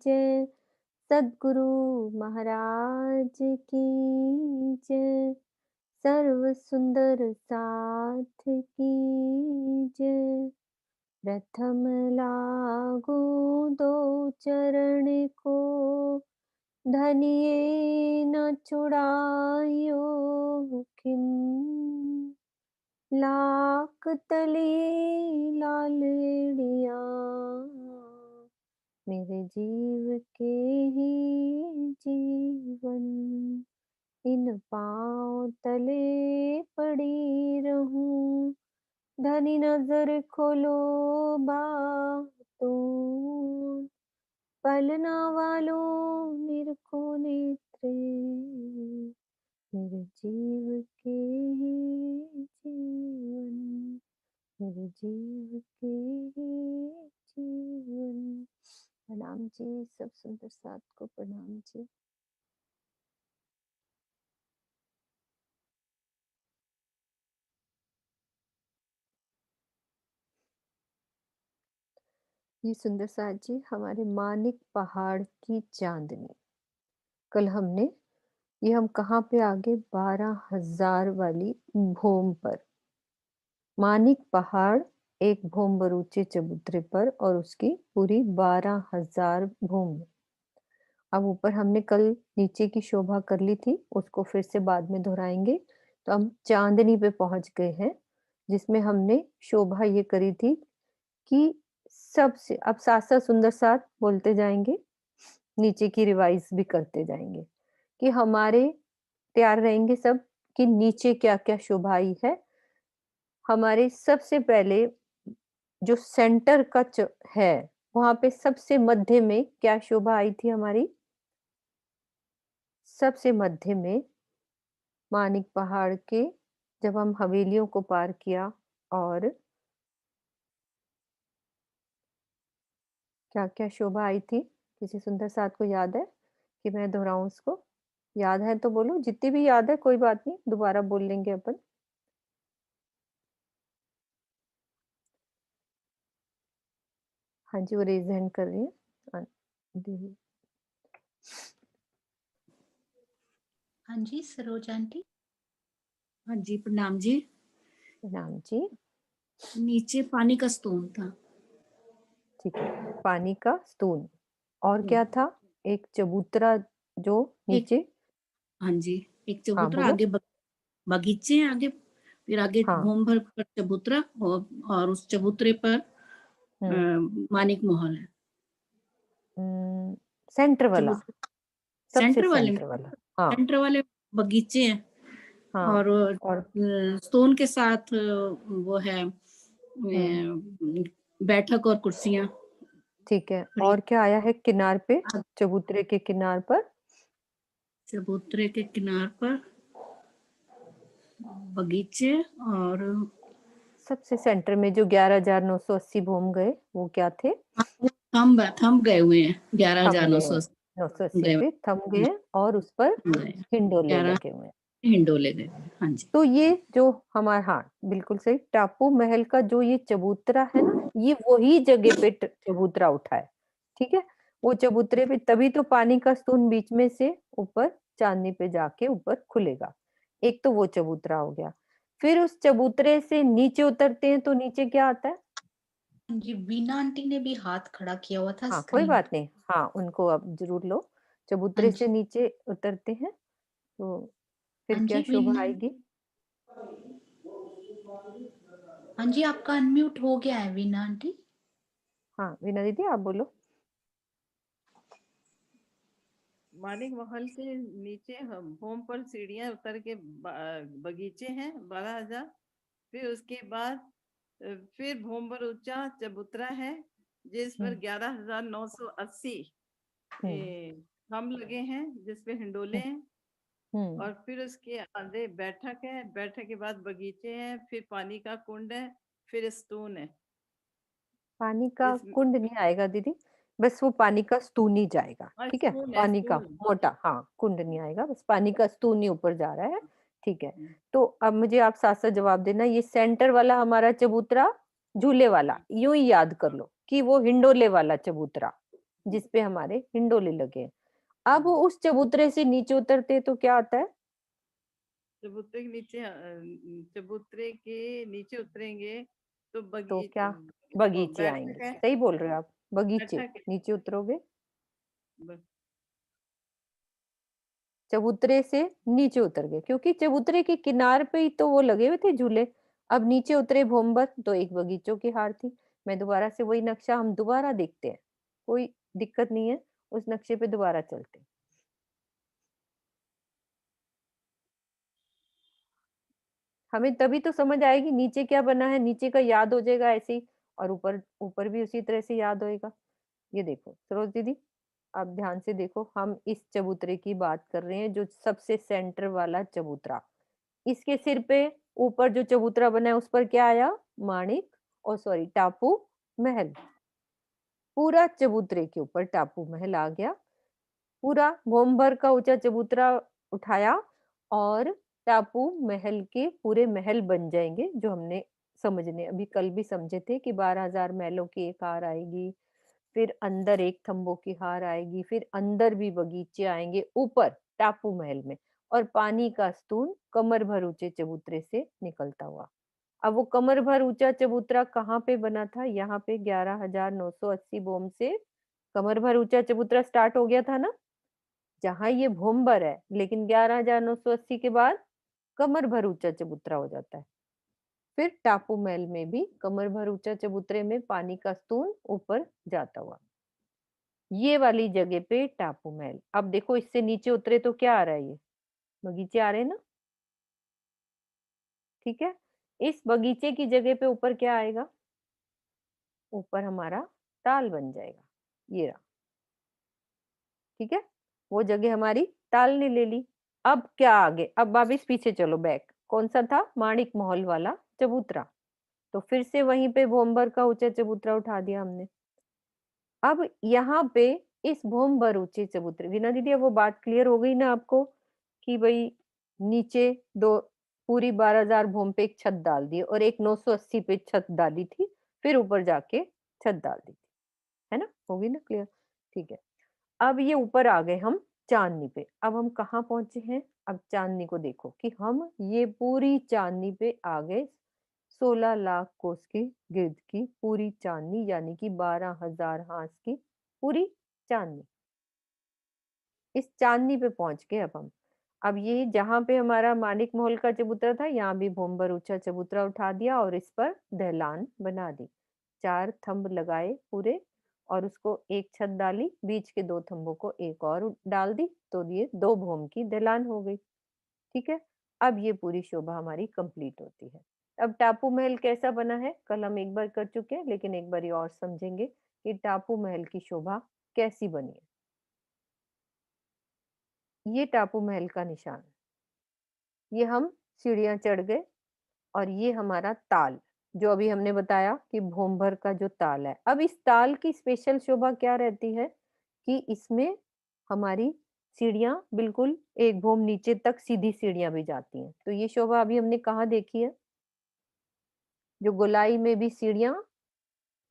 जय। सद्गुरु महाराज की जय। सर्व सुंदर साथ की जय। प्रथम लागू दो चरण को, धनिये न छुड़ायो किन। लाख तले लालड़िया, मेरे जीव के ही जीवन। इन पाँव तले पड़ी रहूं, धनी नजर खोलो बातों। पलना वालों निरखो नेत्रे, मेरे जीव के ही जीवन। मेरे जीव के ही जीवन। प्रणाम जी, सब सुंदर साथ को प्रणाम जी। ये सुंदर साथ जी हमारे मानिक पहाड़ की चांदनी। कल हमने ये हम कहाँ पे आगे 12,000 वाली भूम पर, मानिक पहाड़ एक भूम ऊंचे चबूतरे पर और उसकी पूरी 12,000 भूम। अब ऊपर हमने कल नीचे की शोभा कर ली थी, उसको फिर से बाद में दोहराएंगे। तो हम चांदनी पे पहुंच गए हैं, जिसमें हमने शोभा ये करी थी कि सबसे अब साथ साथ सुंदर साथ बोलते जाएंगे, नीचे की रिवाइज भी करते जाएंगे कि हमारे तैयार रहेंगे सब कि नीचे क्या क्या शोभा आई है। हमारे सबसे पहले जो सेंटर का है, वहां पे सबसे मध्य में क्या शोभा आई थी हमारी? सबसे मध्य में मानिक पहाड़ के, जब हम हवेलियों को पार किया और क्या क्या शोभा आई थी, किसी सुंदर साथ को याद है कि मैं दोहराऊं उसको? याद है तो बोलो, जितनी भी याद है कोई बात नहीं, दोबारा बोल लेंगे अपन। हाँ जी, वो रेज हैंड कर रही है। दीदी। हाँ जी, सरोज आंटी। हाँ जी, प्रणाम जी। प्रणाम जी। नीचे पानी का स्तून था। ठीक है, पानी का स्तून। और क्या था? एक चबूतरा जो एक, नीचे। हाँ जी, एक हाँ चबूतरा, बोलो। आगे बगीचे हैं, आगे फिर आगे हाँ। भूम भर पर चबूतरा, और उस चबूतरे पर हम्म। मानिक महल है। सेंटर वाला, चबूतरा सबसे सेंटर वाले सेंटर वाला। हाँ। सेंटर वाले बगीचे हैं, हाँ। और और स्टोन के साथ वो है हम्म। बैठक और कुर्सियां ठीक है, खड़ी। और क्या आया है किनार पे, चबूतरे के किनार पर? चबूतरे के किनार पर बगीचे, और सबसे सेंटर में जो 11,980 भूम गए, वो क्या थे? थम गए हुए हैं, थम गए 11,900 हैं, 980 गए पे थम गए हैं और उस पर हुए हैं, हिंडोले 11 लगे हुए हैं। हिंडोले गए। हाँ जी। तो ये जो हमारा, हाँ बिल्कुल सही, टापू महल का जो ये चबूतरा है ना, ये वही जगह पे चबूतरा उठा है। ठीक है, वो चबूतरे पे तभी तो पानी का स्तून बीच में से ऊपर चांदनी पे जाके ऊपर खुलेगा। एक तो वो चबूतरा हो गया। फिर उस चबूतरे से नीचे उतरते हैं तो नीचे क्या आता है? हाँ जी, वीना आंटी ने भी हाथ खड़ा किया हुआ था हाँ कोई स्क्रीन बात पर। नहीं, हाँ उनको अब जरूर लो। हाँ चबूतरे से जी। नीचे उतरते हैं तो फिर हाँ क्या जी, शोभा वीना। आएगी? हाँ जी, आपका अनम्यूट हो गया है वीना आंटी। हाँ वीना दीदी आप बोलो। मानिक महल के नीचे हम होम पर सीढ़ियां उतर के बगीचे हैं 12,000। फिर उसके बाद फिर भूम पर ऊंचा चबूतरा है, जिस पर हम्म। 11,980 हम्म। हम लगे हैं, जिस पे हिंडोले हम्म। हैं। हम्म। और फिर उसके आगे बैठक है, बैठक के बाद बगीचे हैं, फिर पानी का कुंड है, फिर स्तून है। पानी का इस कुंड नहीं आएगा दीदी, बस वो पानी का स्तून ही जाएगा। ठीक है, स्तून है, पानी का स्तून। मोटा, हाँ कुंड नहीं आएगा, बस पानी का स्तून ही ऊपर जा रहा है। ठीक है, तो अब मुझे आप साथ साथ जवाब देना, ये सेंटर वाला हमारा चबूतरा झूले वाला, यूं ही याद कर लो कि वो हिंडोले वाला चबूतरा। जिसपे हमारे हिंडोले लगे हैं। अब वो उस चबूतरे से नीचे उतरते तो क्या आता है? चबूतरे के नीचे उतरेंगे तो तो बगी क्या? वो बगीचे बैठक आएंगे। है। सही बोल रहे हो आप, बगीचे। बैठक है। नीचे उतरोगे, ब- चबूतरे से नीचे उतर गए, क्योंकि चबूतरे के किनार पे ही तो वो लगे हुए थे झूले। अब नीचे उतरे भोम्बर, तो एक बगीचों की हार थी। मैं दोबारा से वही नक्शा हम दोबारा देखते हैं, कोई दिक्कत नहीं है, उस नक्शे पे दोबारा चलते हैं। हमें तभी तो समझ आएगी नीचे क्या बना है, नीचे का याद हो जाएगा ऐसे ही, और ऊपर ऊपर भी उसी तरह से याद होएगा। ये देखो सरोज दीदी, आप ध्यान से देखो, हम इस चबूतरे की बात कर रहे हैं, जो सबसे सेंटर वाला चबूतरा। इसके सिर पे ऊपर जो चबूतरा बना है उस पर क्या आया? माणिक, और सॉरी टापू महल। पूरा चबूतरे के ऊपर टापू महल आ गया। पूरा भोम भर का ऊंचा चबूतरा उठाया, और टापू महल के पूरे महल बन जाएंगे, जो हमने समझने अभी कल भी समझे थे कि 12,000 महलों की एक हार आएगी, फिर अंदर एक थंबों की हार आएगी, फिर अंदर भी बगीचे आएंगे ऊपर टापू महल में, और पानी का स्तून कमर भर ऊंचे चबूतरे से निकलता हुआ। अब वो कमर भर ऊंचा चबूतरा कहाँ पे बना था? यहाँ पे 11,980 बोम से कमर भर ऊंचा चबूतरा स्टार्ट हो गया था ना, जहां ये भोम्बर है, लेकिन 11,980 के बाद कमर भर ऊंचा चबूतरा हो जाता है। फिर टापू महल में भी कमर भर ऊंचा चबूतरे में पानी का स्तून ऊपर जाता हुआ, ये वाली जगह पे टापू महल। अब देखो इससे नीचे उतरे तो क्या आ रहा है? ये बगीचे आ रहे हैं ना, ठीक है। इस बगीचे की जगह पे ऊपर क्या आएगा? ऊपर हमारा ताल बन जाएगा, ये रहा, ठीक है। वो जगह हमारी ताल ने ले ली। अब क्या आगे? अब वापिस पीछे चलो बैक, कौन सा था? माणिक महल वाला चबूतरा। तो फिर से वहीं पे भोम्बर का ऊंचा चबूतरा उठा दिया हमने। अब यहाँ पे इस भोम्बर ऊंचे चबूतरे, वीना दीदी अब वो बात क्लियर हो गई ना आपको, कि भाई नीचे दो पूरी 12,000 भूम पे एक छत डाल दी, और एक 980 पे छत डाली थी, फिर ऊपर जाके छत डाल दी थी, है ना? होगी ना क्लियर? ठीक है। अब ये ऊपर आ गए हम चांदनी पे। अब हम कहाँ पहुंचे हैं? अब चांदनी को देखो कि हम ये पूरी चांदनी पे आ गए। 16 लाख कोस के गिर्द की पूरी चांदनी, यानी कि 12,000 हांस की पूरी चांदनी। इस चांदनी पे पहुंच गए अब हम। अब ये जहां पे हमारा मानिक महल का चबूतरा था, यहाँ भी भोम्बर ऊंचा चबूतरा उठा दिया और इस पर दहलान बना दी। 4 थंब लगाए पूरे, और उसको एक छत डाली, बीच के 2 थंबों को एक और डाल दी, तो ये 2 भोम की दहलान हो गई, ठीक है। अब ये पूरी शोभा हमारी कंप्लीट होती है। अब टापू महल कैसा बना है, कल हम एक बार कर चुके हैं, लेकिन एक बार और समझेंगे कि टापू महल की शोभा कैसी बनी है। ये टापू महल का निशान, ये हम सीढ़ियां चढ़ गए, और ये हमारा ताल, जो अभी हमने बताया कि भोम्भर का जो ताल है। अब इस ताल की स्पेशल शोभा क्या रहती है कि इसमें हमारी सीढ़ियां बिल्कुल एक भोम नीचे तक सीधी सीढ़ियां भी जाती हैं। तो ये शोभा अभी हमने कहाँ देखी है? जो गोलाई में भी सीढ़ियां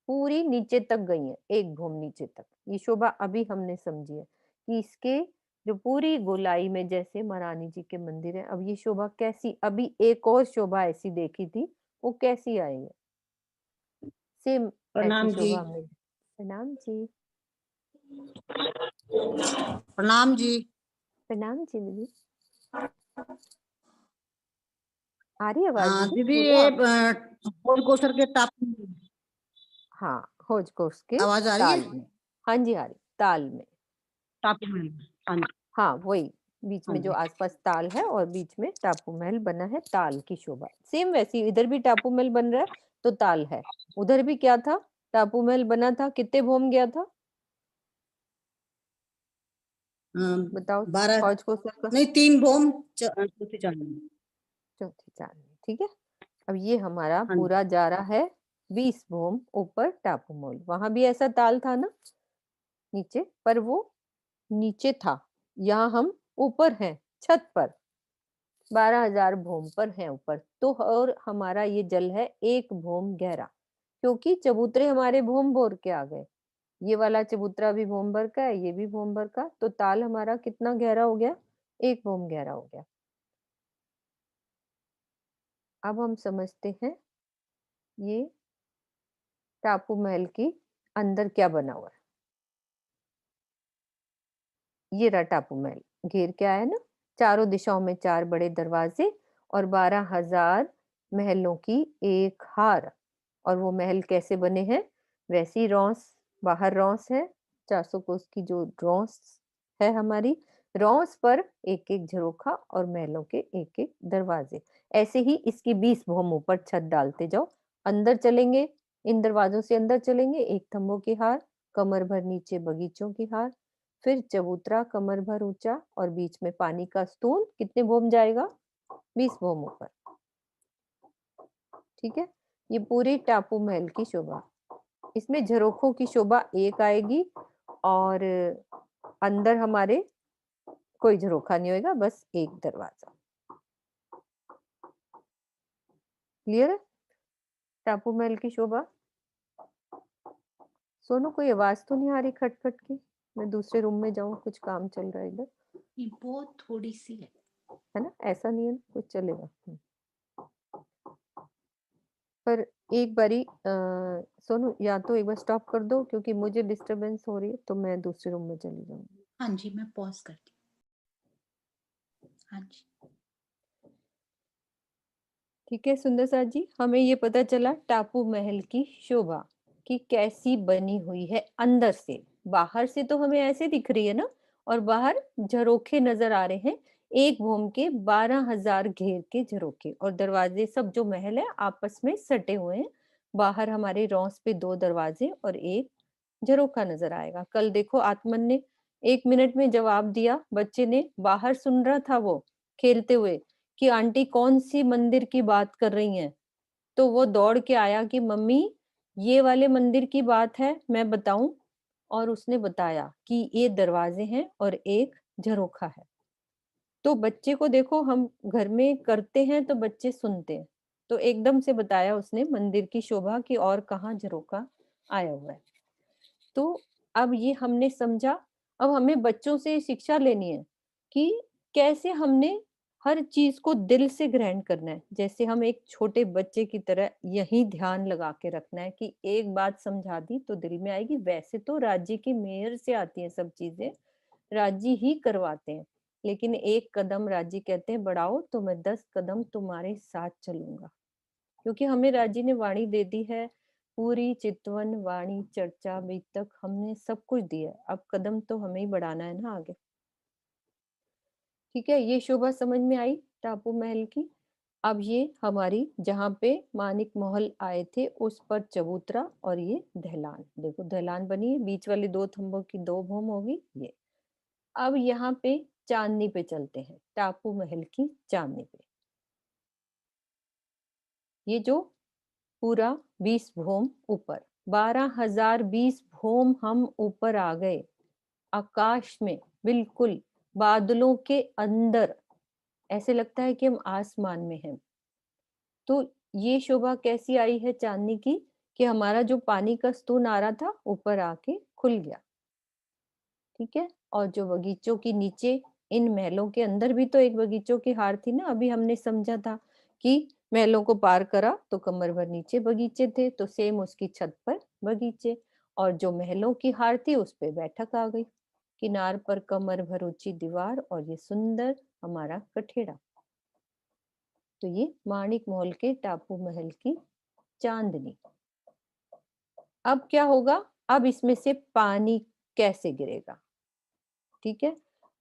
पूरी नीचे तक गई हैं, एक भूम नीचे तक। ये शोभा अभी हमने समझी है कि इसके जो पूरी गोलाई में जैसे महारानी जी के मंदिर है। अब ये शोभा कैसी, अभी एक और शोभा ऐसी देखी थी, वो कैसी आई है? सेम ऐसी प्रणाम जी। शोभा हमने। प्रणाम जी। प्रणाम जी। प्रणाम जी दीदी। आ रही है आवाज हाँ दीदी? दीदी, बोलो ये आप। कोसर के टापू हाँ, खोज कोस के आवाज आ रही ताल है? में। हाँ जी, आ रही ताल में। टापू महल। हाँ जी। हाँ वही, बीच हाँ में जो जी। आसपास ताल है और बीच में टापू महल बना है, ताल की शोभा सेम वैसी। इधर भी टापू महल बन रहा है तो ताल है। उधर भी क्या था? टापू महल बना था, कितने भोम गया था बताओ? 12 हौज कोसर का नहीं, 3 बोम चौथी चांदनी। चौथी चांदनी, ठीक है। अब ये हमारा हाँ जी। पूरा जा रहा है 20 भोम ऊपर टापू महल। वहां भी ऐसा ताल था ना नीचे, पर वो नीचे था, यहाँ हम ऊपर हैं छत पर, 12,000 भोम पर है ऊपर तो। और हमारा ये जल है 1 भोम गहरा, क्योंकि चबूतरे हमारे भोम भोर के आ गए। ये वाला चबूतरा भी भूम भर का है, ये भी भूम भर का, तो ताल हमारा कितना गहरा हो गया? 1 भूम गहरा हो गया। अब हम समझते हैं ये टापू महल की अंदर क्या बना हुआ है। ये रहा टापू महल, घेर के आया ना, चारों दिशाओं में 4 बड़े दरवाजे और 12,000 महलों की एक हार। और वो महल कैसे बने हैं? वैसी रौंस, बाहर रौंस है, 400 कोस की जो रौंस है हमारी, रौंस पर एक-एक झरोखा और महलों के एक-एक दरवाजे। ऐसे ही इसकी 20 भौम ऊपर छत डालते जाओ। अंदर चलेंगे, इन दरवाजों से अंदर चलेंगे, एक तंबू की हार, कमर भर नीचे बगीचों की हार, फिर चबूतरा कमर भर ऊंचा और बीच में पानी का स्तून, कितने भौम जाएगा? 20 भौम ऊपर। ठीक है, ये पूरी टापू महल की शोभा। इसमें झरोखों की शोभा एक आएगी और अंदर हमारे कोई झरोखा नहीं होएगा, बस एक दरवाजा। क्लियर है टापू महल की शोभा? सोनू, कोई आवाज तो नहीं आ रही खटखट की? मैं दूसरे रूम में जाऊं, कुछ काम चल रहा है इधर, ये बहुत थोड़ी सी है। है ना? ऐसा नहीं है ना, कुछ चलेगा। पर एक बारी सोनू, या तो एक बार स्टॉप कर दो, क्योंकि मुझे डिस्टरबेंस हो रही है, तो मैं दूसरे रूम में चली जाऊंगी। हाँ जी, मैं पॉज करती हूँ। हाँ जी। ठीक है सुंदर साथ जी, हमें ये पता चला टापू महल की शोभा कि कैसी बनी हुई है अंदर से। बाहर से तो हमें ऐसे दिख रही है ना, और बाहर झरोखे नजर आ रहे हैं, एक भूम के 12,000 घेर के झरोखे, और दरवाजे सब जो महल है आपस में सटे हुए हैं। बाहर हमारे रौस पे 2 दरवाजे और एक झरोखा नजर आएगा। कल देखो आत्मन ने 1 मिनट में जवाब दिया, बच्चे ने, बाहर सुन रहा था वो खेलते हुए कि आंटी कौन सी मंदिर की बात कर रही हैं। तो वो दौड़ के आया कि मम्मी ये वाले मंदिर की बात है, मैं बताऊं? और उसने बताया कि ये दरवाजे हैं और एक झरोखा है। तो बच्चे को देखो, हम घर में करते हैं तो बच्चे सुनते हैं, तो एकदम से बताया उसने मंदिर की शोभा की, और कहाँ झरोखा आया हुआ है। तो अब ये हमने समझा। अब हमें बच्चों से शिक्षा लेनी है कि कैसे हमने हर चीज को दिल से ग्रहण करना है। जैसे हम एक छोटे बच्चे की तरह यही ध्यान लगा के रखना है कि एक बात समझा दी तो दिल में आएगी। वैसे तो राज्य की मेहर से आती है सब चीजें, राज्य ही करवाते हैं, लेकिन एक कदम राज्य कहते हैं बढ़ाओ तो मैं 10 कदम तुम्हारे साथ चलूंगा। क्योंकि हमें राज्य ने वाणी दे दी है, पूरी चितवन वाणी चर्चा अभी तक हमने सब कुछ दिया है, अब कदम तो हमें ही बढ़ाना है ना आगे। ठीक है, ये शोभा समझ में आई टापू महल की। अब ये हमारी जहाँ पे मानिक महल आए थे उस पर चबूतरा और ये दहलान, देखो दहलान बनी है, बीच वाले 2 थंबों की 2 भूम होगी ये। अब यहाँ पे चांदनी पे चलते हैं, टापू महल की चांदनी पे। ये जो पूरा 20 भौम ऊपर, 12,020 भौम हम ऊपर आ गए, आकाश में, बिल्कुल बादलों के अंदर, ऐसे लगता है कि हम आसमान में हैं। तो ये शोभा कैसी आई है चांदनी की, कि हमारा जो पानी का स्तून आ रहा था ऊपर आके खुल गया। ठीक है, और जो बगीचों की नीचे, इन महलों के अंदर भी तो एक बगीचों की हार थी ना, अभी हमने समझा था कि महलों को पार करा तो कमर भर नीचे बगीचे थे, तो सेम उसकी छत पर बगीचे, और जो महलों की हार थी उस पे बैठक आ गई, किनार पर कमर भर ऊंची दीवार और ये सुंदर हमारा कठेड़ा। तो ये माणिक महल के टापू महल की चांदनी। अब क्या होगा? अब इसमें से पानी कैसे गिरेगा? ठीक है,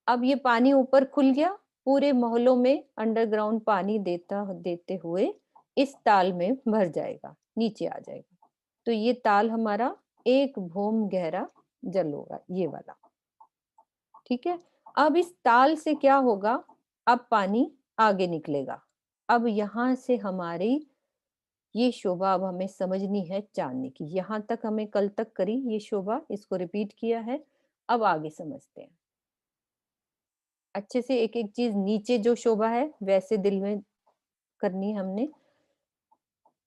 अब ये पानी ऊपर खुल गया, पूरे मोहल्लों में अंडरग्राउंड पानी देते हुए इस ताल में भर जाएगा, नीचे आ जाएगा। तो ये ताल हमारा 1 भौम गहरा जल होगा, ये वाला। ठीक है, अब इस ताल से क्या होगा? अब पानी आगे निकलेगा। अब यहां से हमारी ये शोभा अब हमें समझनी है चांदनी की। यहां तक हमें कल तक करी ये शोभा, इसको रिपीट किया है, अब आगे समझते हैं अच्छे से। एक एक चीज नीचे जो शोभा है वैसे दिल में करनी है हमने,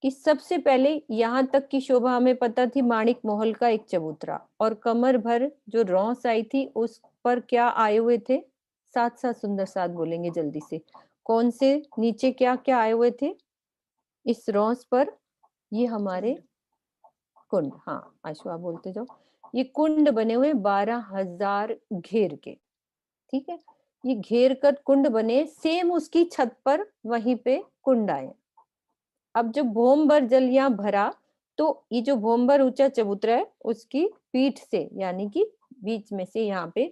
कि सबसे पहले यहाँ तक की शोभा हमें पता थी माणिक महल का एक चबूतरा, और कमर भर जो रौंस आई थी उस पर क्या आए हुए थे? साथ साथ सुंदर साथ बोलेंगे जल्दी से, कौन से नीचे क्या क्या आए हुए थे इस रौंस पर? ये हमारे कुंड। हाँ आशु आप बोलते जाओ। ये कुंड बने हुए 12,000 घेर के, ठीक है। ये घेर कर कुंड बने, सेम उसकी छत पर वहीं पे कुंड आए। अब जब भोमभर जल यहाँ भरा, तो ये जो भोमभर ऊंचा चबूतरा है उसकी पीठ से, यानी कि बीच में से यहाँ पे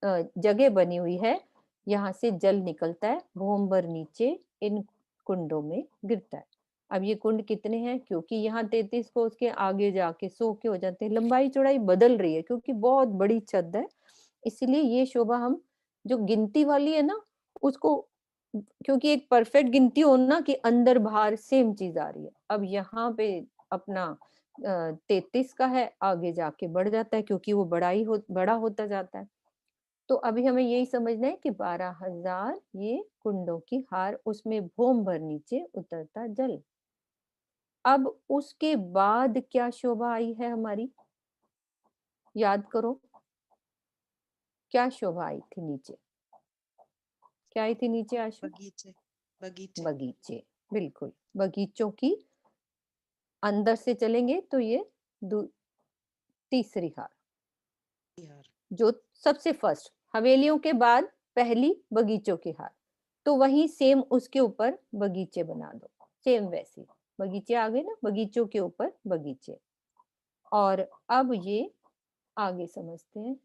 जगह बनी हुई है, यहाँ से जल निकलता है, भोमभर नीचे इन कुंडों में गिरता है। अब ये कुंड कितने हैं? क्योंकि यहाँ 33 को उसके आगे जाके 100 के हो जाते हैं, लंबाई चौड़ाई बदल रही है क्योंकि बहुत बड़ी छत है, इसलिए ये शोभा हम जो गिनती वाली है ना उसको, क्योंकि एक परफेक्ट गिनती हो ना कि अंदर बाहर सेम चीज आ रही है। अब यहाँ पे अपना 33 का है, आगे जाके बढ़ जाता है क्योंकि वो बड़ा होता जाता है। तो अभी हमें यही समझना है कि 12,000 ये कुंडों की हार, उसमें भोम भर नीचे उतरता जल। अब उसके बाद क्या शोभा आई है हमारी? याद करो, क्या शोभा आई थी नीचे? क्या आई थी नीचे आशु? बगीचे बगीचे बगीचे, बिल्कुल। बगीचों की अंदर से चलेंगे तो ये तीसरी हार, यार जो सबसे फर्स्ट हवेलियों के बाद पहली बगीचों की हार। तो वहीं सेम उसके ऊपर बगीचे बना दो, सेम वैसे बगीचे आ गए ना, बगीचों के ऊपर बगीचे। और अब ये आगे समझते हैं।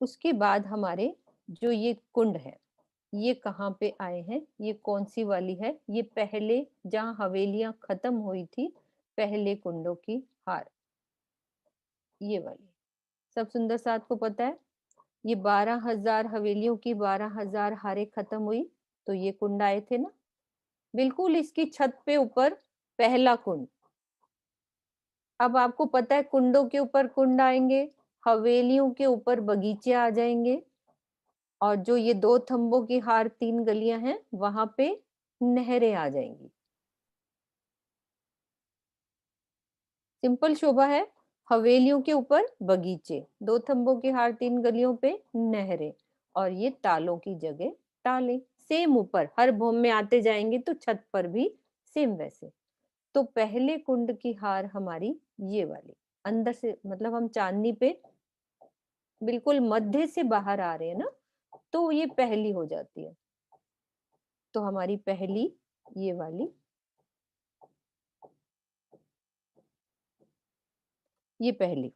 उसके बाद हमारे जो ये कुंड है ये कहाँ पे आए हैं? ये कौन सी वाली है? ये पहले जहाँ हवेलियां खत्म हुई थी, पहले कुंडों की हार, ये वाली। सब सुंदर साथ को पता है ये 12,000 हवेलियों की 12,000 हारें खत्म हुई तो ये कुंड आए थे ना, बिल्कुल इसकी छत पे ऊपर पहला कुंड। अब आपको पता है कुंडों के ऊपर कुंड आएंगे, हवेलियों के ऊपर बगीचे आ जाएंगे, और जो ये 2 थंबों की हार 3 गलियां हैं वहां पे नहरें आ जाएंगी। सिंपल शोभा है, हवेलियों के ऊपर बगीचे, 2 थंबों की हार 3 गलियों पे नहरें, और ये तालों की जगह ताले। सेम ऊपर हर भूम में आते जाएंगे तो छत पर भी सेम वैसे। तो पहले कुंड की हार हमारी ये वाली, अंदर से मतलब हम चांदनी पे बिल्कुल मध्य से बाहर आ रहे हैं ना, तो ये पहली हो जाती है। तो हमारी पहली ये वाली, ये पहली।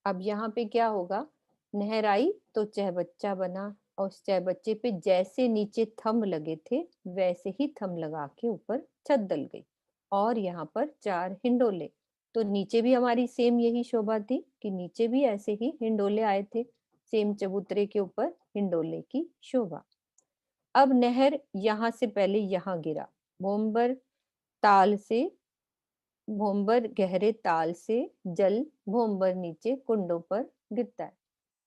अब यहाँ पे क्या होगा? नहर आई तो चहबच्चा बना, और उस चहबच्चे पे जैसे नीचे थंब लगे थे वैसे ही थंब लगा के ऊपर छत डल गई, और यहाँ पर 4 हिंडोले। तो नीचे भी हमारी सेम यही शोभा थी कि नीचे भी ऐसे ही हिंडोले आए थे, सेम चबूतरे के ऊपर हिंडोले की शोभा। अब नहर यहाँ से पहले यहाँ गिरा, भोमबर ताल से, भोमबर गहरे ताल से जल भोमबर नीचे कुंडों पर गिरता है,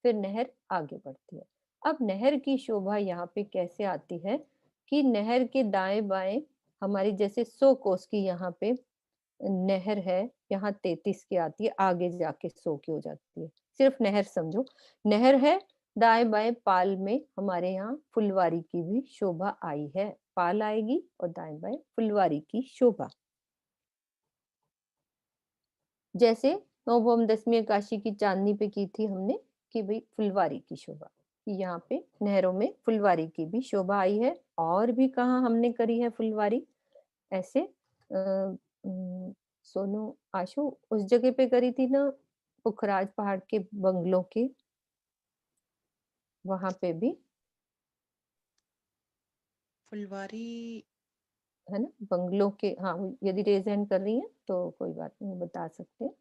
फिर नहर आगे बढ़ती है। अब नहर की शोभा यहाँ पे कैसे आती है कि नहर के दाएं बाएं हमारी जैसे 100 कोस की यहाँ पे नहर है, यहाँ 33 की आती है, आगे जाके 100 की हो जाती है। सिर्फ नहर समझो, नहर है, दाएं बाएं पाल में हमारे यहाँ फुलवारी की भी शोभा आई है, पाल आएगी और दाएं बाएं फुलवारी की शोभा। जैसे नवम दसवीं काशी की चांदनी पे की थी हमने कि भाई फुलवारी की शोभा, यहाँ पे नहरों में फुलवारी की भी शोभा आई है। और भी कहाँ हमने करी है फुलवारी ऐसे? सोनू आशु उस जगह पे करी थी ना, पुखराज पहाड़ के बंगलों के, वहां पे भी फुलवारी है ना बंगलों के। हाँ यदि रेज हैंड कर रही हैं तो कोई बात नहीं, वो बता सकते हैं।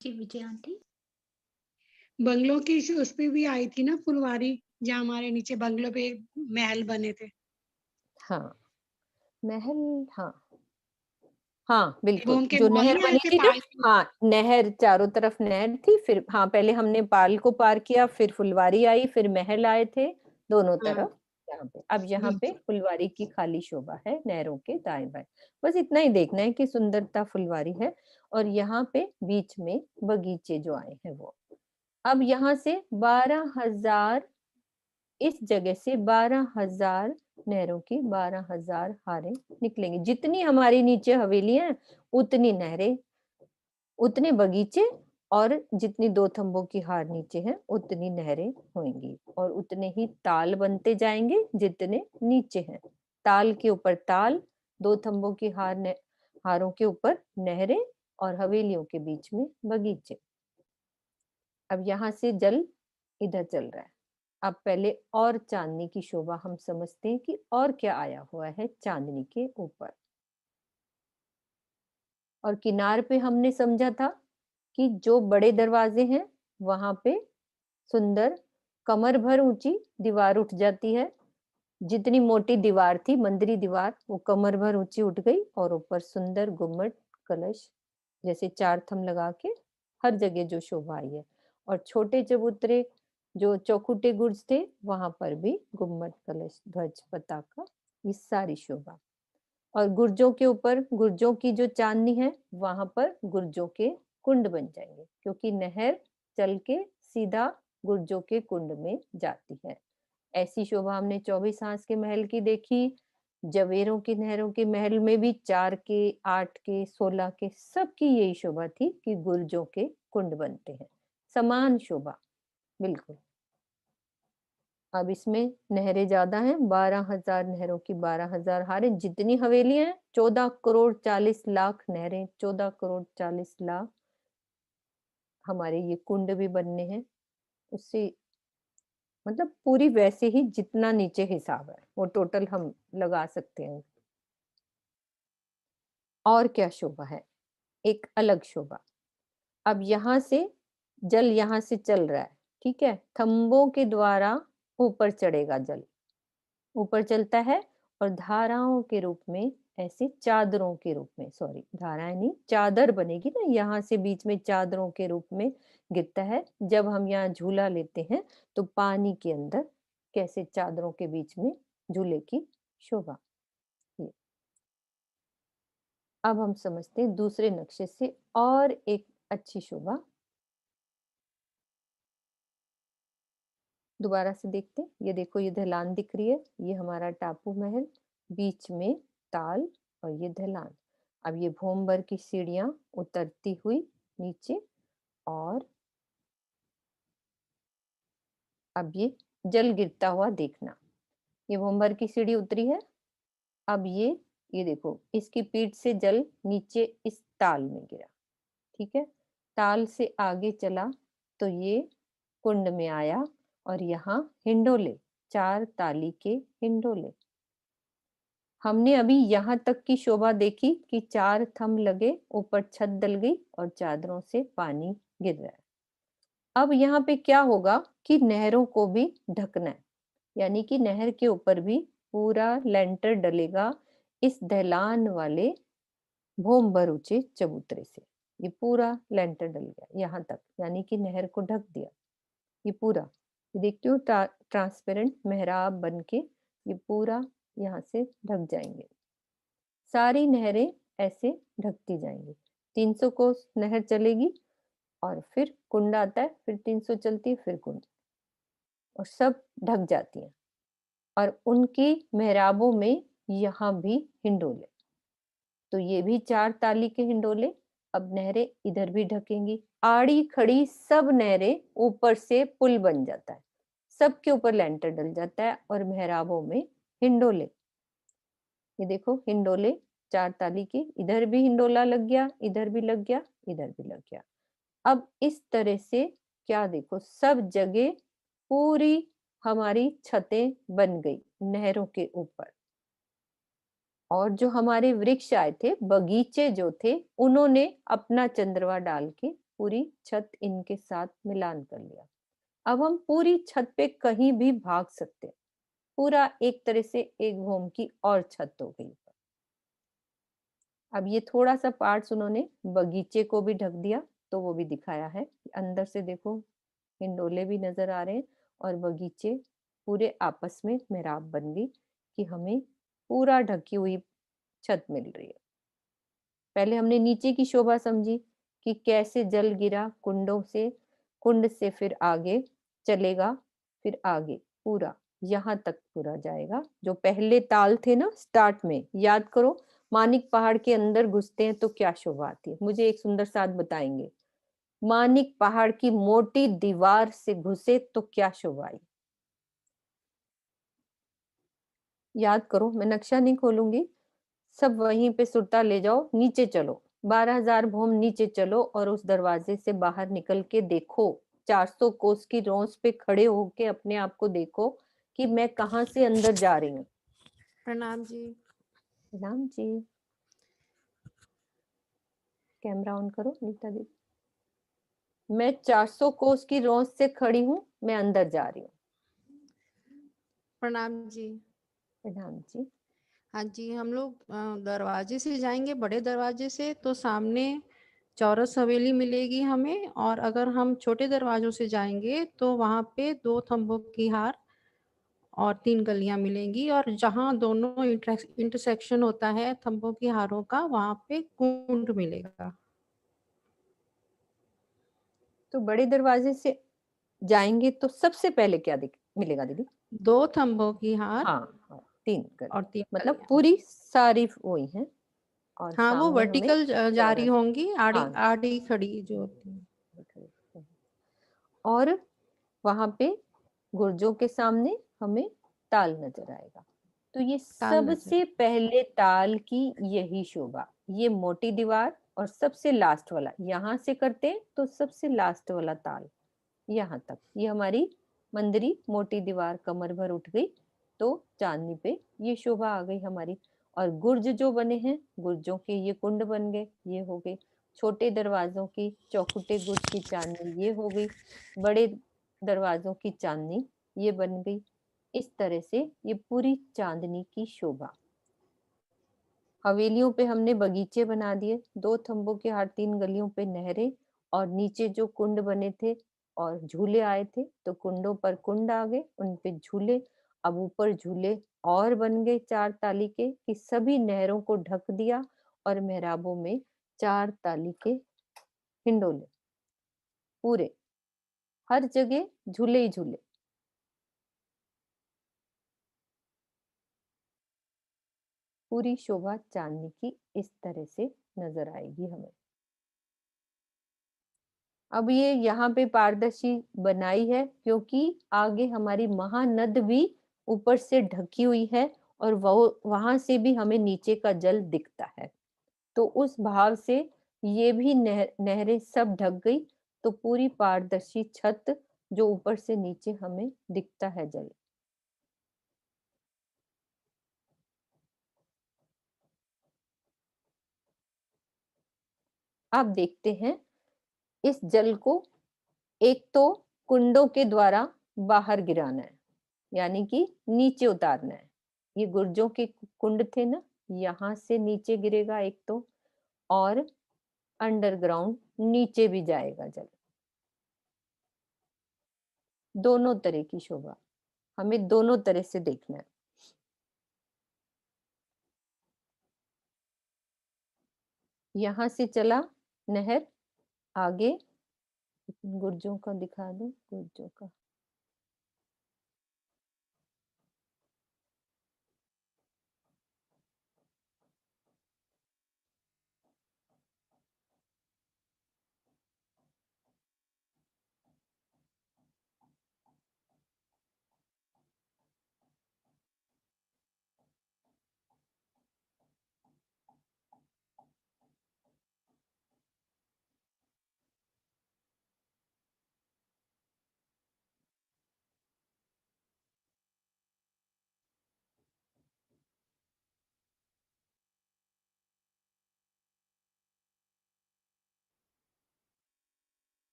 जी विजय आंटी। बंगलों की उस पे भी आई थी ना फुलवारी, जहाँ हमारे नीचे बंगलों पे महल बने थे। हाँ महल, हाँ हाँ बिल्कुल, भूम के जो मॉल नहर नहीं आए बनी थे थी ना, पाल के? हाँ नहर, चारों तरफ नहर थी, फिर हाँ पहले हमने पाल को पार किया, फिर फुलवारी आई, फिर महल आए थे दोनों हाँ, तरफ। यहाँ पे अब यहाँ पे बिल्कुल। फुलवारी की खाली शोभा है नहरों के दाएं बाएं। बस इतना ही देखना है कि सुंदरता फुलवारी है। और यहाँ पे बीच में बगीचे जो आए हैं वो, अब यहाँ से 12,000, इस जगह से 12,000 नहरों की 12,000 हारें निकलेंगी। जितनी हमारी नीचे हवेलियां हैं उतनी नहरें, उतने बगीचे, और जितनी दो थंबों की हार नीचे है उतनी नहरें होंगी, और उतने ही ताल बनते जाएंगे जितने नीचे हैं। ताल के ऊपर ताल, दो थंबों की हारों के ऊपर नहरें, और हवेलियों के बीच में बगीचे। अब यहाँ से जल इधर चल रहा है। अब पहले और चांदनी की शोभा हम समझते हैं कि और क्या आया हुआ है चांदनी के ऊपर। और किनार पे हमने समझा था कि जो बड़े दरवाजे हैं वहां पे सुंदर कमर भर ऊंची दीवार उठ जाती है। जितनी मोटी दीवार थी मंदिरी दीवार, वो कमर भर ऊंची उठ गई, और ऊपर सुंदर गुम्मट कलश जैसे चार थम लगा के हर जगह जो शोभा आई है। और छोटे चबूतरे जो चौखुटे गुर्ज थे वहां पर भी गुम्मट कलश ध्वज पताका, ये सारी शोभा। और गुर्जों के ऊपर गुर्जों की जो चांदनी है वहां पर गुर्जों के कुंड बन जाएंगे, क्योंकि नहर चल के सीधा गुर्जों के कुंड में जाती है। ऐसी शोभा हमने 24 हांस के महल की देखी। जवेरों की नहरों के महल में भी 4 के, 8 के, 16 के, सबकी यही शोभा थी कि गुर्जों के कुंड बनते हैं। समान शोभा बिल्कुल। अब इसमें नहरें ज्यादा हैं, 12,000 नहरों की 12,000 हारें। जितनी हवेलियां हैं 14 करोड़ 40 लाख नहरें, 14 करोड़ 40 लाख हमारे ये कुंड भी बनने हैं। उससे मतलब पूरी वैसे ही जितना नीचे हिसाब है वो टोटल हम लगा सकते हैं। और क्या शोभा है, एक अलग शोभा। अब यहाँ से जल यहाँ से चल रहा है, ठीक है, थंबों के द्वारा ऊपर चढ़ेगा जल, ऊपर चलता है, और धाराओं के रूप में, ऐसे चादरों के रूप में, सॉरी धाराएं नहीं, चादर बनेगी ना, यहाँ से बीच में चादरों के रूप में गिरता है। जब हम यहाँ झूला लेते हैं तो पानी के अंदर कैसे चादरों के बीच में झूले की शोभा। ये अब हम समझते हैं दूसरे नक्शे से और एक अच्छी शोभा। दोबारा से देखते हैं, ये देखो ये ढलान दिख रही है, ये हमारा टापू महल, बीच में ताल और ये ढलान। अब ये भोमबर की सीढ़ियां उतरती हुई नीचे, और अब ये जल गिरता हुआ देखना। ये भोमबर की सीढ़ी उतरी है। अब ये देखो इसकी पीठ से जल नीचे इस ताल में गिरा, ठीक है, ताल से आगे चला तो ये कुंड में आया, और यहाँ हिंडोले, 4 ताली के हिंडोले। हमने अभी यहाँ तक की शोभा देखी कि 4 थंब लगे, ऊपर छत डल गई और चादरों से पानी गिर रहा है। अब यहाँ पे क्या होगा कि नहरों को भी ढकना है, यानी कि नहर के ऊपर भी पूरा लेंटर डलेगा इस ढलान वाले भोमभर ऊंचे चबूतरे से। ये पूरा लेंटर डल गया यहाँ तक, यानी कि नहर को ढक दिया ये पूरा। ये देखते हो ट्रांसपेरेंट मेहराब बन के ये पूरा यहाँ से ढक जाएंगे। सारी नहरें ऐसे ढकती जाएंगी। 300 कोस नहर चलेगी, और फिर कुंड आता है, फिर 300 चलती है, फिर कुंड, और सब ढक जाती हैं। और उनकी मेहराबों में यहाँ भी हिंडोले, तो ये भी 4 ताली के हिंडोले। अब नहरें इधर भी ढकेंगी, आड़ी खड़ी सब नहरें, ऊपर से पुल बन जाता है, सबके ऊपर लेंटर डल जाता है, और मेहराबों में हिंडोले। ये देखो हिंडोले 4 ताली के, इधर भी हिंडोला लग गया, इधर भी लग गया, इधर भी लग गया। अब इस तरह से क्या देखो सब जगह पूरी हमारी छतें बन गई नहरों के ऊपर। और जो हमारे वृक्ष आए थे, बगीचे जो थे, उन्होंने अपना चंद्रवा डाल के पूरी छत इनके साथ मिलान कर लिया। अब हम पूरी छत पे कहीं भी भाग सकते हैं, पूरा एक तरह से एक भूम की और छत हो गई। अब ये थोड़ा सा पार्ट्स उन्होंने बगीचे को भी ढक दिया, तो वो भी दिखाया है। अंदर से देखो हिंडोले भी नजर आ रहे हैं और बगीचे पूरे आपस में मेहराब बन गई कि हमें पूरा ढकी हुई छत मिल रही है। पहले हमने नीचे की शोभा समझी कि कैसे जल गिरा कुंडों से, कुंड से फिर आगे चलेगा, फिर आगे पूरा यहाँ तक पूरा जाएगा। जो पहले ताल थे ना स्टार्ट में, याद करो, मानिक पहाड़ के अंदर घुसते हैं तो क्या शोभा आती है। मुझे एक सुंदर साथ बताएंगे, मानिक पहाड़ की मोटी दीवार से घुसे तो क्या शोभा आई। याद करो, मैं नक्शा नहीं खोलूंगी, सब वहीं पे सुरता ले जाओ, नीचे चलो, 12,000 भोम नीचे चलो और उस दरवाजे से बाहर निकल के देखो, 400 कोस की रौंस पे खड़े होके अपने आप को देखो कि मैं कहाँ से अंदर जा रही हूँ। प्रणाम जी। राम जी, कैमरा ऑन करो नीता दीदी। मैं 400 कोस की रौंस से खड़ी हूँ, मैं अंदर जा रही हूँ। प्रणाम जी। राम जी, हाँ जी, हम लोग दरवाजे से जाएंगे, बड़े दरवाजे से, तो सामने चौरस हवेली मिलेगी हमें। और अगर हम छोटे दरवाजों से जाएंगे तो वहाँ पे 2 थंबों की हार और 3 गलियां मिलेंगी। और जहाँ दोनों इंटरसेक्शन होता है थंबों की हारों का, वहाँ पे कुंड मिलेगा। तो बड़े दरवाजे से जाएंगे तो सबसे पहले क्या मिलेगा दीदी? 2 थंबों की हार हाँ हाँ, 3 और गलियां, 3 मतलब गलियां। पूरी सारी वही है और हाँ, वो सामने हमें वर्टिकल जा रही चौरस। होंगी, आड़ी हाँ, आड़ी खड़ी जो होती है। और वहां पे गुर्जों के सामने हमें ताल नजर आएगा। तो ये ताल नजर। सबसे पहले ताल की यही शोभा, ये मोटी दीवार और सबसे लास्ट वाला, यहां से करते हैं तो सबसे लास्ट वाला ताल यहाँ तक, ये हमारी मंदिरी मोटी दीवार कमर भर उठ गई, तो चांदनी पे ये शोभा आ गई हमारी। और गुर्ज जो बने हैं, गुर्जों के ये कुंड बन गए, ये हो गए। छोटे दरवाजों की चौखुटे गुर्ज की चांदनी ये हो गई, बड़े दरवाजों की चांदनी ये बन गई। इस तरह से ये पूरी चांदनी की शोभा। हवेलियों पे हमने बगीचे बना दिए, 2 थंबों के हर 3 गलियों पे नहरें, और नीचे जो कुंड बने थे और झूले आए थे तो कुंडों पर कुंड आ गए, उन पे झूले। अब ऊपर झूले और बन गए 4 ताली के, कि सभी नहरों को ढक दिया और मेहराबों में 4 ताली के हिंडोले, पूरे हर जगह झूले ही झूले। पूरी शोभा चांदनी की इस तरह से नजर आएगी हमें। अब ये यहाँ पे पारदर्शी बनाई है क्योंकि आगे हमारी महानद भी ऊपर से ढकी हुई है और वो वहां से भी हमें नीचे का जल दिखता है। तो उस भाव से ये भी नहरें सब ढक गई, तो पूरी पारदर्शी छत जो ऊपर से नीचे हमें दिखता है जल। आप देखते हैं इस जल को एक तो कुंडों के द्वारा बाहर गिराना है, यानी कि नीचे उतारना है। ये गुर्जों के कुंड थे ना, यहाँ से नीचे गिरेगा एक तो, और अंडरग्राउंड नीचे भी जाएगा जल। दोनों तरह की शोभा, हमें दोनों तरह से देखना है। यहाँ से चला नहर आगे, गुर्जों का दिखा दो, गुर्जों का।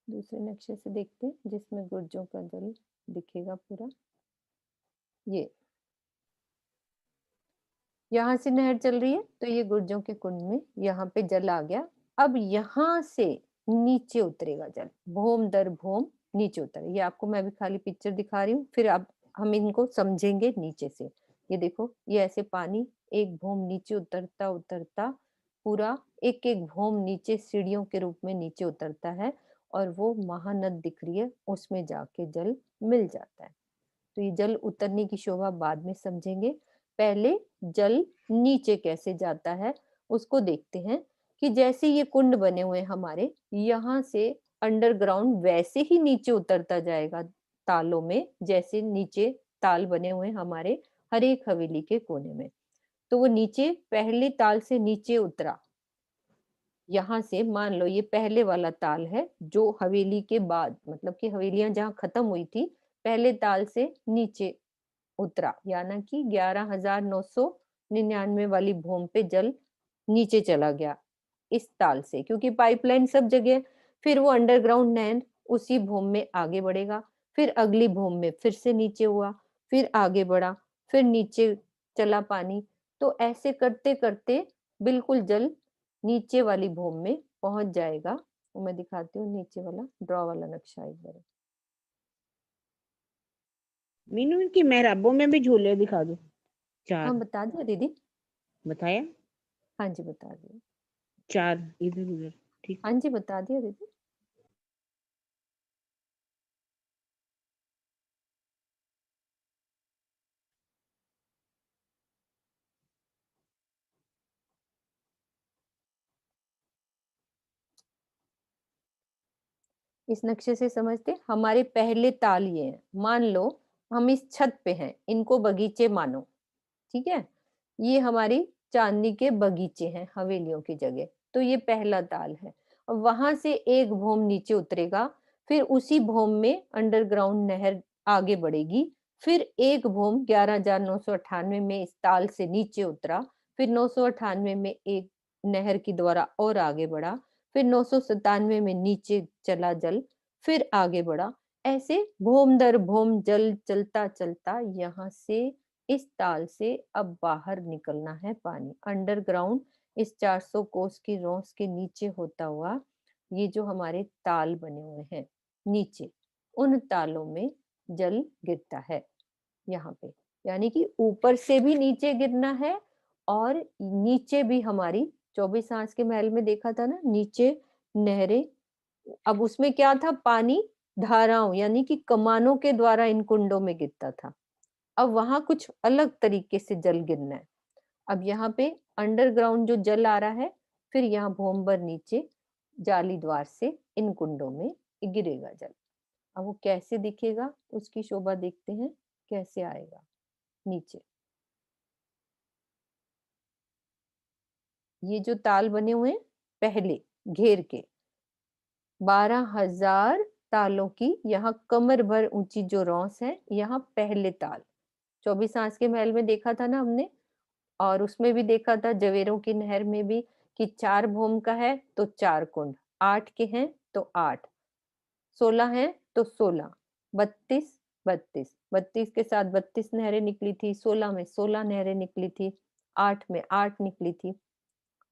दूसरे नक्शे से देखते हैं जिसमें गुर्जों का जल दिखेगा पूरा। ये यहाँ से नहर चल रही है तो ये गुर्जों के कुंड में यहाँ पे जल आ गया। अब यहाँ से नीचे उतरेगा जल, भोम दर भोम नीचे उतर। ये आपको मैं भी खाली पिक्चर दिखा रही हूँ, फिर अब हम इनको समझेंगे नीचे से। ये देखो, ये ऐसे पानी एक भोम नीचे उतरता उतरता पूरा एक एक भोम नीचे सीढ़ियों के रूप में नीचे उतरता है और वो महानद दिख रही है, उसमें जाके जल मिल जाता है। तो ये जल उतरने की शोभा बाद में समझेंगे। पहले जल नीचे कैसे जाता है उसको देखते हैं कि जैसे ये कुंड बने हुए हमारे, यहाँ से अंडरग्राउंड वैसे ही नीचे उतरता जाएगा तालों में, जैसे नीचे ताल बने हुए हमारे हर एक हवेली के कोने में। तो वो नीचे पहले ताल से नीचे उतरा। यहाँ से मान लो ये पहले वाला ताल है जो हवेली के बाद, मतलब कि हवेलियां जहाँ खत्म हुई थी पहले ताल से नीचे उतरा, यानी कि 11,999 वाली भूमि पे जल नीचे चला गया इस ताल से, क्योंकि पाइपलाइन सब जगह। फिर वो अंडरग्राउंड नहर उसी भूमि में आगे बढ़ेगा, फिर अगली भूमि में फिर से नीचे हुआ, फिर आगे बढ़ा, फिर नीचे चला पानी। तो ऐसे करते करते बिल्कुल जल नीचे वाली भूमि में पहुंच जाएगा। तो मैं दिखाती हूँ नीचे वाला ड्रॉ वाला नक्शा एक बार। मीनू इनकी मेहराबों में भी झूले दिखा दो। 4 हाँ बता दिया दीदी। बताया। हाँ जी बता दिया। 4 इधर उधर। ठीक। हाँ जी बता दिया दीदी। इस नक्शे से समझते, हमारे पहले ताल ये हैं। मान लो हम इस छत पे हैं, इनको बगीचे मानो, ठीक है। ये हमारी चांदनी के बगीचे हैं हवेलियों की जगह। तो ये पहला ताल है और वहां से एक भोम नीचे उतरेगा, फिर उसी भोम में अंडरग्राउंड नहर आगे बढ़ेगी। फिर एक भोम 11,998 में इस ताल से नीचे उतरा, फिर 998 में एक नहर की द्वारा और आगे बढ़ा, फिर 997 में नीचे चला जल, फिर आगे बढ़ा। ऐसे भोम दर भोम जल चलता चलता यहाँ से इस ताल से अब बाहर निकलना है पानी अंडरग्राउंड। इस 400 कोस की रोंस के नीचे होता हुआ ये जो हमारे ताल बने हुए हैं नीचे, उन तालों में जल गिरता है यहाँ पे। यानी कि ऊपर से भी नीचे गिरना है और नीचे भी हमारी 24 आंच के महल में देखा था ना, नीचे नहरें। अब उसमें क्या था, पानी धाराओं यानी कि कमानों के द्वारा इन कुंडों में गिरता था। अब वहां कुछ अलग तरीके से जल गिरना है। अब यहाँ पे अंडरग्राउंड जो जल आ रहा है, फिर यहाँ भोमबर नीचे जाली द्वार से इन कुंडों में गिरेगा जल। अब वो कैसे दिखेगा उसकी शोभा देखते हैं, कैसे आएगा नीचे। ये जो ताल बने हुए हैं पहले घेर के, 12,000 तालों की यहाँ कमर भर ऊंची जो रौस है, यहाँ पहले ताल 24 आंच के महल में देखा था ना हमने, और उसमें भी देखा था जवेरों की नहर में भी कि 4 भूम का है तो 4 कुंड, 8 के हैं तो 8, 16 हैं तो 16, 32 32 32 के साथ 32 नहरें निकली थी, 16 में 16 नहरें निकली थी, 8 में 8 निकली थी।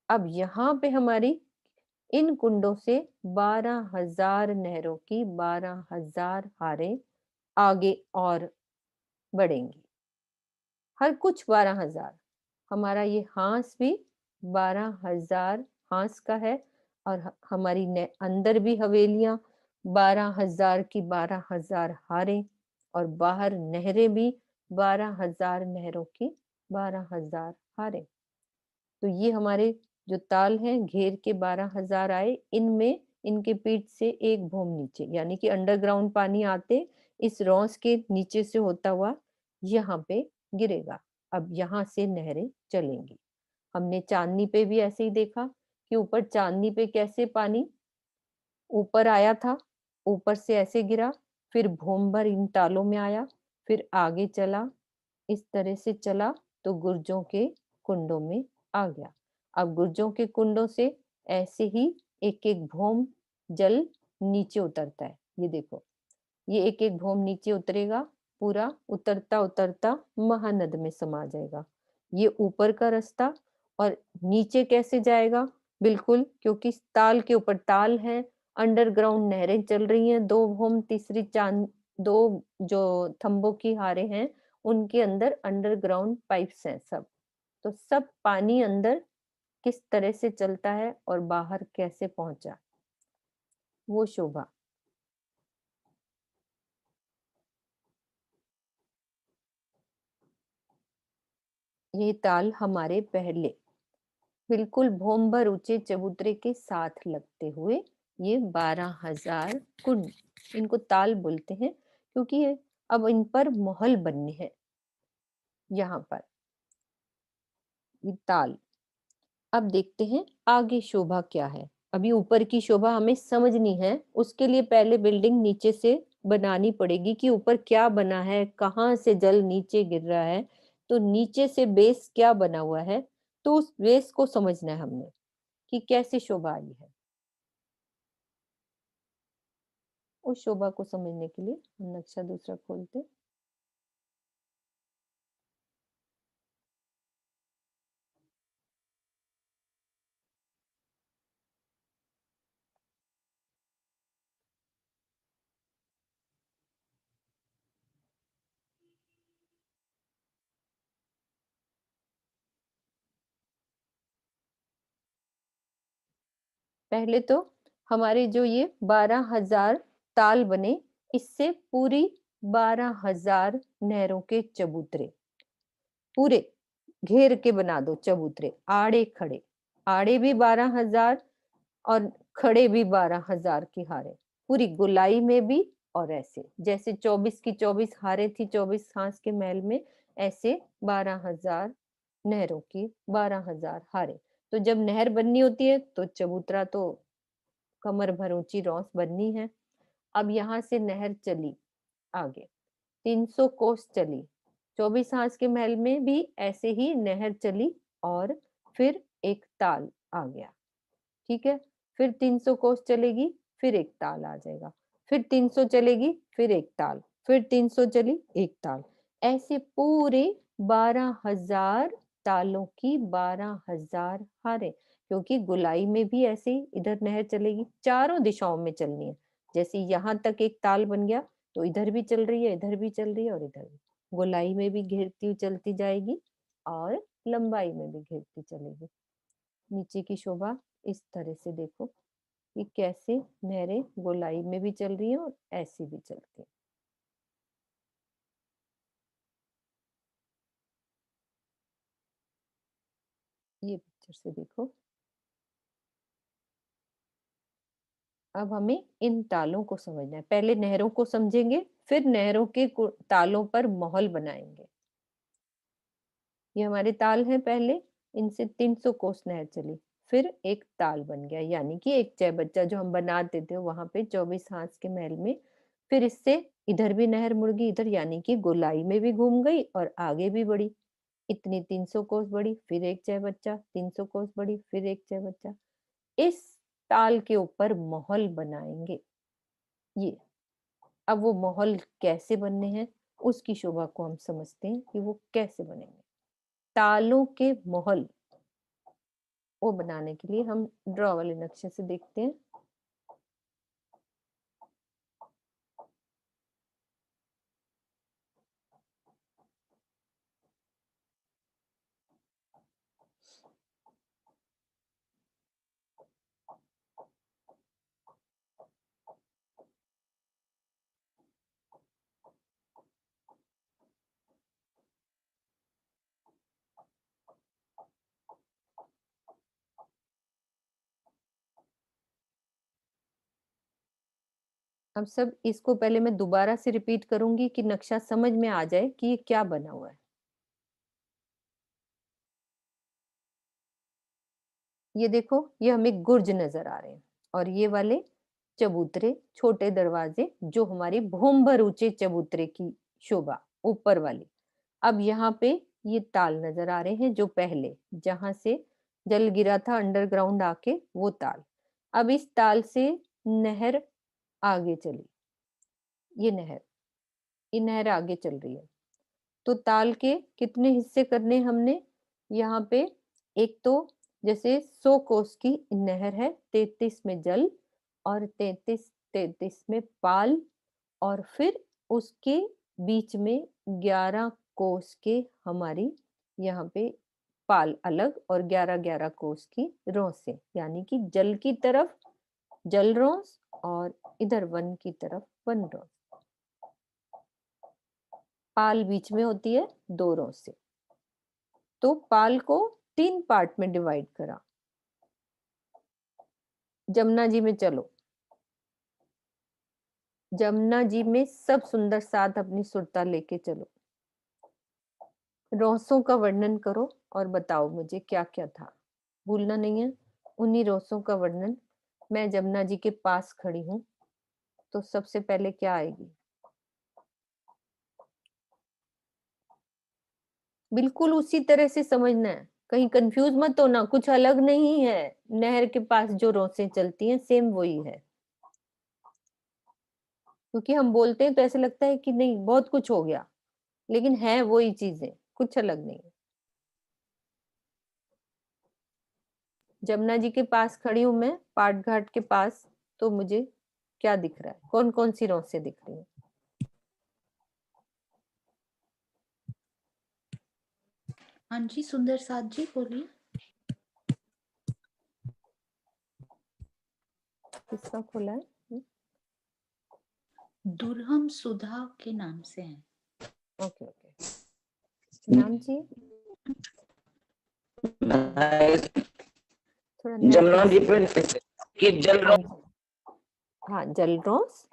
अब यहाँ पे हमारी इन कुंडों से 12,000 नहरों की 12,000 हारें आगे और बढ़ेंगी, हर कुछ 12,000। हमारा ये हांस भी 12,000 हांस का है और हमारी अंदर भी हवेलियां 12,000 की 12,000 हारें, और बाहर नहरें भी 12,000 नहरों की 12,000 हारें। तो ये हमारे जो ताल हैं घेर के 12,000 आए, इनमें इनके पीठ से एक भूम नीचे, यानी कि अंडरग्राउंड पानी आते इस रौस के नीचे से होता हुआ यहाँ पे गिरेगा। अब यहाँ से नहरें चलेंगी। हमने चांदनी पे भी ऐसे ही देखा कि ऊपर चांदनी पे कैसे पानी ऊपर आया था, ऊपर से ऐसे गिरा, फिर भूम भर इन तालों में आया, फिर आगे चला, इस तरह से चला तो गुर्जों के कुंडों में आ गया। अब गुर्जों के कुंडों से ऐसे ही एक एक भूम जल नीचे उतरता है। ये देखो, ये एक एक भौम नीचे उतरेगा, पूरा उतरता उतरता महानद में समा जाएगा। ये ऊपर का रास्ता, और नीचे कैसे जाएगा? बिल्कुल, क्योंकि ताल के ऊपर ताल है, अंडरग्राउंड नहरें चल रही हैं, दो भौम तीसरी चांद, दो जो थंबों की हारे हैं उनके अंदर अंडरग्राउंड पाइप्स हैं सब। तो सब पानी अंदर किस तरह से चलता है और बाहर कैसे पहुंचा, वो शोभा। ये ताल हमारे पहले बिल्कुल भौम भर ऊंचे चबूतरे के साथ लगते हुए ये 12,000 कुंड, इनको ताल बोलते हैं क्योंकि ये अब इन पर महल बनने हैं। यहाँ पर ये ताल। अब देखते हैं आगे शोभा क्या है। अभी ऊपर की शोभा हमें समझनी है, उसके लिए पहले बिल्डिंग नीचे से बनानी पड़ेगी कि ऊपर क्या बना है, कहाँ से जल नीचे गिर रहा है, तो नीचे से बेस क्या बना हुआ है, तो उस बेस को समझना है हमने कि कैसे शोभा आई है। उस शोभा को समझने के लिए हम नक्शा दूसरा खोलते हैं। पहले तो हमारे जो ये 12,000 ताल बने, इससे पूरी 12,000 नहरों के चबूतरे पूरे घेर के बना दो चबूतरे, आड़े खड़े, आड़े भी 12,000 और खड़े भी 12,000 की हारे, पूरी गोलाई में भी। और ऐसे जैसे 24 की 24 हारे थी 24 हांस के महल में, ऐसे 12,000 नहरों की 12,000 हारे। तो जब नहर बननी होती है तो चबूतरा तो कमर भर ऊंची रौस बननी है। अब यहाँ से नहर चली आगे 300 कोस चली, 24 हांस के महल में भी ऐसे ही नहर चली, और फिर एक ताल आ गया। ठीक है, फिर 300 कोस चलेगी, फिर एक ताल आ जाएगा, फिर 300 चलेगी, फिर एक ताल, फिर 300 चली, एक ताल। ऐसे पूरे 12,000 तालों की 12,000 हारे, क्योंकि गोलाई में भी ऐसे ही इधर नहर चलेगी, चारों दिशाओं में चलनी है। जैसे यहाँ तक एक ताल बन गया तो इधर भी चल रही है, इधर भी चल रही है, और इधर भी गोलाई में भी घेरती हुई चलती जाएगी और लंबाई में भी घेरती चलेगी। नीचे की शोभा इस तरह से देखो कि कैसे नहरें गोलाई में भी चल रही हैं और ऐसी भी चलती हैं। ये पिक्चर से देखो। अब हमें इन तालों को समझना है, पहले नहरों को समझेंगे, फिर नहरों के तालों पर महल बनाएंगे। ये हमारे ताल हैं पहले, इनसे 300 कोस नहर चली, फिर एक ताल बन गया, यानी कि एक चौबच्चा जो हम बनाते थे वहां पे 24 हांस के महल में। फिर इससे इधर भी नहर मुड़ गई इधर, यानी कि गोलाई में भी घूम गई और आगे भी बढ़ी, इतनी 300 कोस बढ़ी, फिर एक चौबच्चा, 300 कोस बढ़ी, फिर एक चौबच्चा। इस ताल के ऊपर महल बनाएंगे। ये अब वो महल कैसे बनने हैं उसकी शोभा को हम समझते हैं कि वो कैसे बनेंगे। तालों के महल वो बनाने के लिए हम ड्रॉ वाले नक्शे से देखते हैं। अब सब इसको पहले मैं दोबारा से रिपीट करूंगी कि नक्शा समझ में आ जाए कि ये क्या बना हुआ है। ये देखो, ये हमें गुर्ज नजर आ रहे हैं, और ये वाले चबूतरे, छोटे दरवाजे, जो हमारी भूम भर ऊंचे चबूतरे की शोभा ऊपर वाली। अब यहाँ पे ये ताल नजर आ रहे हैं, जो पहले जहां से जल गिरा था अंडरग्राउंड आके, वो ताल। अब इस ताल से नहर आगे चली, ये नहर आगे चल रही है। तो ताल के कितने हिस्से करने हमने यहाँ पे? एक तो जैसे 100 कोस की नहर है, 33 में जल और 33 में पाल, और फिर उसके बीच में 11 कोस के हमारी यहाँ पे पाल अलग और 11-11 कोस की रौसें, यानी कि जल की तरफ जल रौस और इधर वन की तरफ वन रौस। पाल बीच में होती है 2 रौसें। तो पाल को 3 पार्ट में डिवाइड करा। जमुना जी में चलो, जमुना जी में सब सुंदर साथ अपनी सुरता लेके चलो, रौसों का वर्णन करो और बताओ मुझे क्या क्या था। भूलना नहीं है, उन्हीं रौसों का वर्णन। मैं जमुना जी के पास खड़ी हूं, तो सबसे पहले क्या आएगी? बिल्कुल उसी तरह से समझना है, कहीं कंफ्यूज मत होना, कुछ अलग नहीं है। नहर के पास जो रौसें चलती हैं सेम वही है। क्योंकि हम बोलते हैं तो ऐसे लगता है कि नहीं बहुत कुछ हो गया, लेकिन है वही चीजें, कुछ अलग नहीं है। जमुना जी के पास खड़ी हूं मैं, पाट घाट के पास, तो मुझे क्या दिख रहा है? कौन कौन सी रौसें दिख रही हैं? हाँ जी, सुंदर साथ जी बोलिए। किसका खोला है? दुर्हम सुधा के नाम से है। Okay okay. नाम जी थोड़ा जमुना जी नेट पे कि जल हाँ जी, हाँ जल रौस।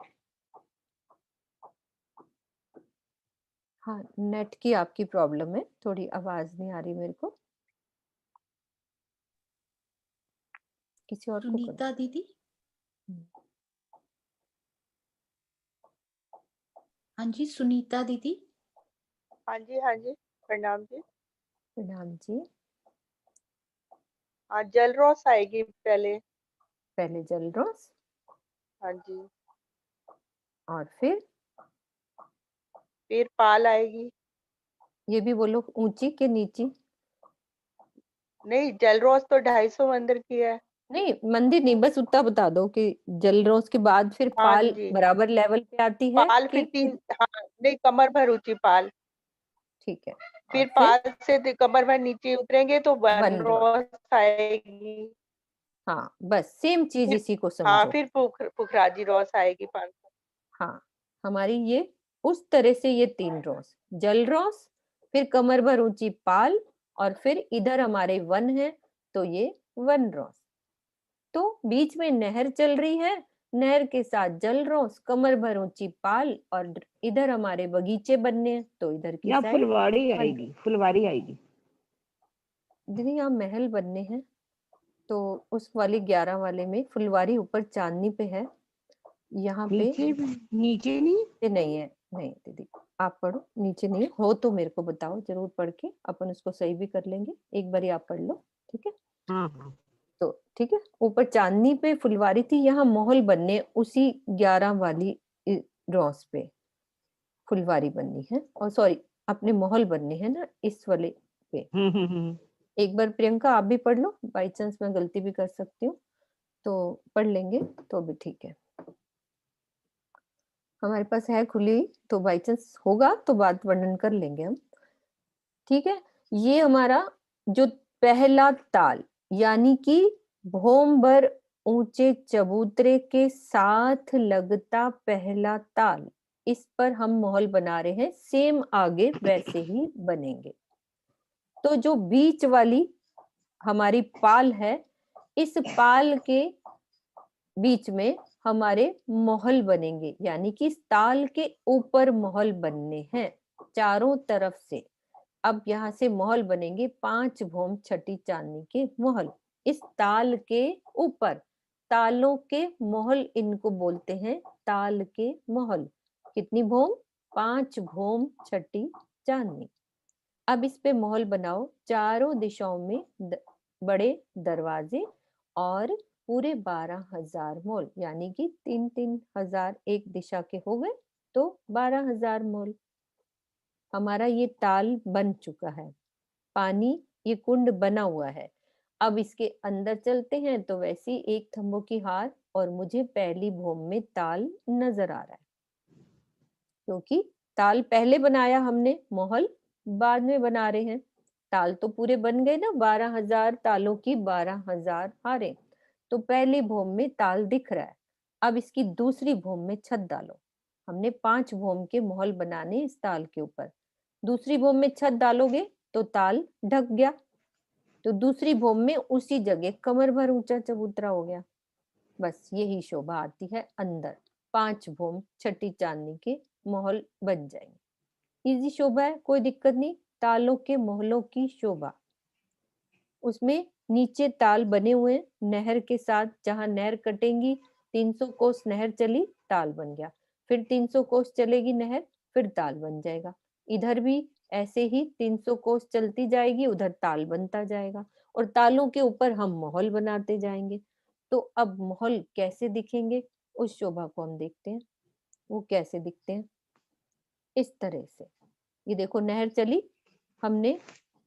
हाँ नेट की आपकी प्रॉब्लम है, थोड़ी आवाज नहीं आ रही मेरे को। किसी और को करो। सुनीता दीदी। हाँ जी, सुनीता दीदी। हाँ जी, प्रणाम जी। प्रणाम जी। हाँ, जल रौस आएगी पहले। पहले जल रौस हाँ जी, और फिर पाल आएगी। ये भी बोलो, ऊंची के नीची? नहीं, जल रौस तो 250 मंदिर की है। नहीं मंदिर नहीं, बस उतना बता दो कि जल रौस के बाद फिर हाँ पाल जी, बराबर लेवल पे आती है पाल फिर कि? 3, हाँ, नहीं, कमर भर ऊंची पाल। ठीक है। और फिर फिर पाल से कमर भर नीचे उतरेंगे तो वन वन रौस। रौस आएगी। हाँ बस सेम चीज फिर इसी को हाँ, समझो। फिर पुखराजी रौस आएगी 500। हाँ हमारी ये उस तरह से ये 3 रौस, जल रौस, फिर कमर भर ऊंची पाल, और फिर इधर हमारे वन है, तो ये वन रौस। तो बीच में नहर चल रही है, नहर के साथ जल रौस, कमर भर ऊंची पाल, और इधर हमारे बगीचे बनने हैं, तो इधर की यहाँ साइड फुलवारी वन। आएगी, फुलवारी आएगी। दीदी यहाँ महल बनने हैं, तो उस वाली 11 वाले में फुलवारी ऊपर चांदनी पे है, यहाँ पे नीचे नहीं। ये नहीं है। नहीं दीदी आप पढ़ो, नीचे नहीं हो तो मेरे को बताओ, जरूर पढ़ के अपन उसको सही भी कर लेंगे। एक बार आप पढ़ लो, ठीक है? हाँ हाँ, तो ठीक है, ऊपर चांदनी पे फुलवारी थी, यहाँ महल बनने उसी 11 वाली रौस पे फुलवारी बननी है, और सॉरी अपने महल बनने हैं ना इस वाले पे। एक बार प्रियंका आप भी पढ़ लो, बाई चांस मैं गलती भी कर सकती हूँ, तो पढ़ लेंगे तो भी ठीक है। हमारे पास है खुली, तो बाई चांस होगा तो बात वर्णन कर लेंगे हम, ठीक है? ये हमारा जो पहला ताल, यानी कि भौम ऊंचे चबूतरे के साथ लगता पहला ताल, इस पर हम महल बना रहे हैं, सेम आगे वैसे ही बनेंगे। तो जो बीच वाली हमारी पाल है, इस पाल के बीच में हमारे महल बनेंगे, यानी कि इस ताल के ऊपर महल बनने हैं चारों तरफ से। अब यहाँ से महल बनेंगे 5 भौम छठी चांदनी के महल इस ताल के ऊपर। तालों के महल इनको बोलते हैं, ताल के महल। कितनी भौम? 5 भौम छठी चांदनी। अब इस पे महल बनाओ, चारों दिशाओं में बड़े दरवाजे और पूरे 12,000 मोल, यानी कि 3-3 हजार एक दिशा के हो गए तो 12,000 मोल। हमारा ये ताल बन चुका है, पानी ये कुंड बना हुआ है। अब इसके अंदर चलते हैं तो वैसी एक थंबों की हार और मुझे पहली भूम में ताल नजर आ रहा है, क्योंकि ताल पहले बनाया हमने, मोहल बाद में बना रहे हैं। ताल तो पूरे बन गए ना, 12,000 तालों की 12,000 हारें। तो पहली भूम में ताल दिख रहा है। अब इसकी दूसरी भूम में छत डालो। हमने 5 भूम के मोहल बनाने इस ताल के ऊपर। दूसरी भूम में छत डालोगे तो ताल ढक गया, तो दूसरी भूम में उसी जगह कमर भर ऊंचा चबूतरा हो गया। बस यही शोभा आती है अंदर। 5 भूम छठी चांदनी के मोहल बन जाएंगे। इजी शोभा है, कोई दिक्कत नहीं। तालों के मोहलों की शोभा, उसमें नीचे ताल बने हुए हैं, नहर के साथ। जहां नहर कटेंगी, 300 कोस नहर चली, ताल बन गया। फिर 300 कोस चलेगी नहर, फिर ताल बन जाएगा। इधर भी ऐसे ही 300 कोस चलती जाएगी, उधर ताल बनता जाएगा, और तालों के ऊपर हम मोहल बनाते जाएंगे। तो अब मोहल कैसे दिखेंगे, उस शोभा को हम देखते हैं। वो कैसे दिखते हैं, इस तरह से। ये देखो नहर चली, हमने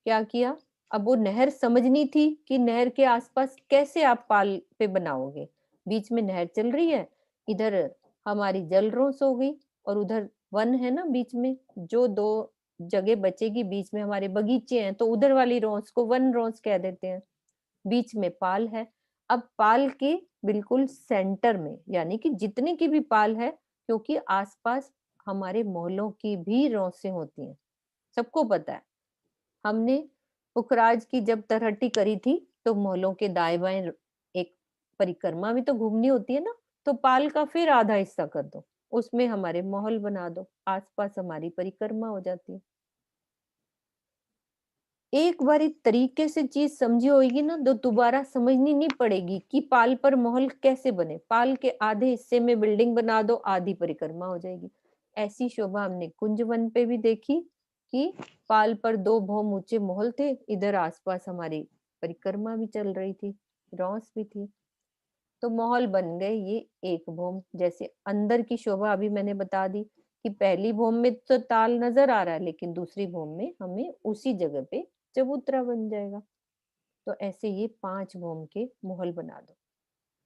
क्या किया, अब वो नहर समझनी थी कि नहर के आसपास कैसे आप पाल पे बनाओगे। बीच में नहर चल रही है, इधर हमारी जल रोस हो गई, और उधर वन है ना बीच में। जो 2 जगह बचेगी, बीच में हमारे बगीचे हैं, तो उधर वाली रोस को वन रोस कह देते हैं। बीच में पाल है। अब पाल के बिल्कुल सेंटर में, यानी कि जितने की भी पाल है, क्योंकि आसपास हमारे मोहल्लों की भी रौसें होती हैं, सबको पता है। हमने पुखराज की जब तरहट्टी करी थी, तो मोहल्लों के दाएं बाएं एक परिक्रमा भी तो घूमनी होती है ना। तो पाल का फिर आधा हिस्सा कर दो, उसमें हमारे मोहल बना दो, आसपास हमारी परिक्रमा हो जाती है। एक बार इस तरीके से चीज समझी होगी ना, तो दोबारा समझनी नहीं पड़ेगी कि पाल पर मोहल कैसे बने। पाल के आधे हिस्से में बिल्डिंग बना दो, आधी परिक्रमा हो जाएगी। ऐसी शोभा हमने कुंजवन पे भी देखी कि पाल पर 2 भौम ऊंचे मोहल थे, इधर आसपास हमारी परिक्रमा भी चल रही थी, रौस भी थी। तो मोहल बन गए ये एक भौम। जैसे अंदर की शोभा अभी मैंने बता दी कि पहली भौम में तो ताल नजर आ रहा है, लेकिन दूसरी भौम में हमें उसी जगह पे चबूतरा बन जाएगा। तो ऐसे ये 5 भौम के मोहल बना दो,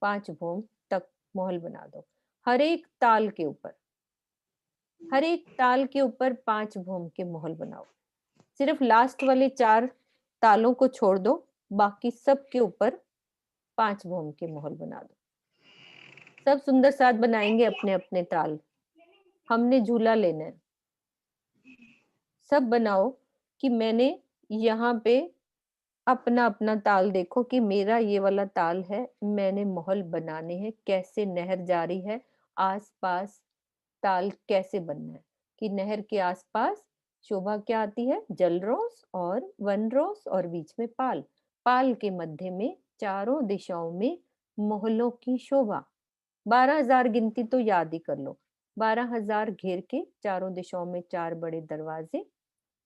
5 भौम तक मोहल बना दो। हर एक ताल के ऊपर, हर एक ताल के ऊपर 5 भौम के मोहल बनाओ। सिर्फ लास्ट वाले 4 तालों को छोड़ दो, बाकी सब के ऊपर 5 भौम के मोहल बना दो। सब सुंदर साथ बनाएंगे अपने अपने ताल। हमने झूला लेना है। सब बनाओ कि मैंने यहाँ पे अपना अपना ताल देखो कि मेरा ये वाला ताल है, मैंने मोहल बनाने हैं। कैसे नहर जा रही है, आसपास ताल कैसे बनना है कि नहर के आसपास शोभा क्या आती है, जल रोस और वन रोस, और बीच में पाल। पाल के मध्य में चारों दिशाओं में मोहल्लों की शोभा। 12,000 गिनती तो याद ही कर लो। 12,000 घेर के चारों दिशाओं में 4 बड़े दरवाजे,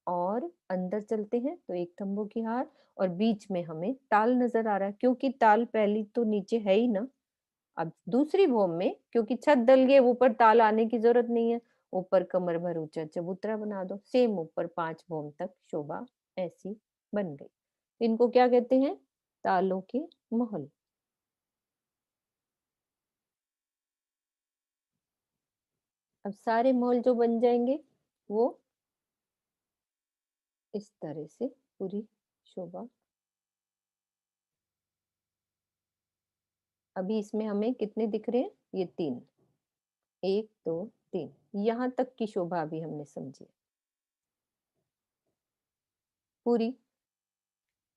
और अंदर चलते हैं तो एक तंबू की हार, और बीच में हमें ताल नजर आ रहा है, क्योंकि ताल पहली तो नीचे है ही ना। अब दूसरी भौम में क्योंकि छत डल गई, ऊपर ताल आने की जरूरत नहीं है, ऊपर कमर भर ऊंचा चबूतरा बना दो। सेम ऊपर 5 भौम तक शोभा ऐसी बन गई। इनको क्या कहते हैं, तालों के महल। अब सारे महल जो बन जाएंगे वो इस तरह से पूरी शोभा। अभी इसमें हमें कितने दिख रहे हैं, ये 3, 1 2 3, यहां तक की शोभा अभी हमने समझी पूरी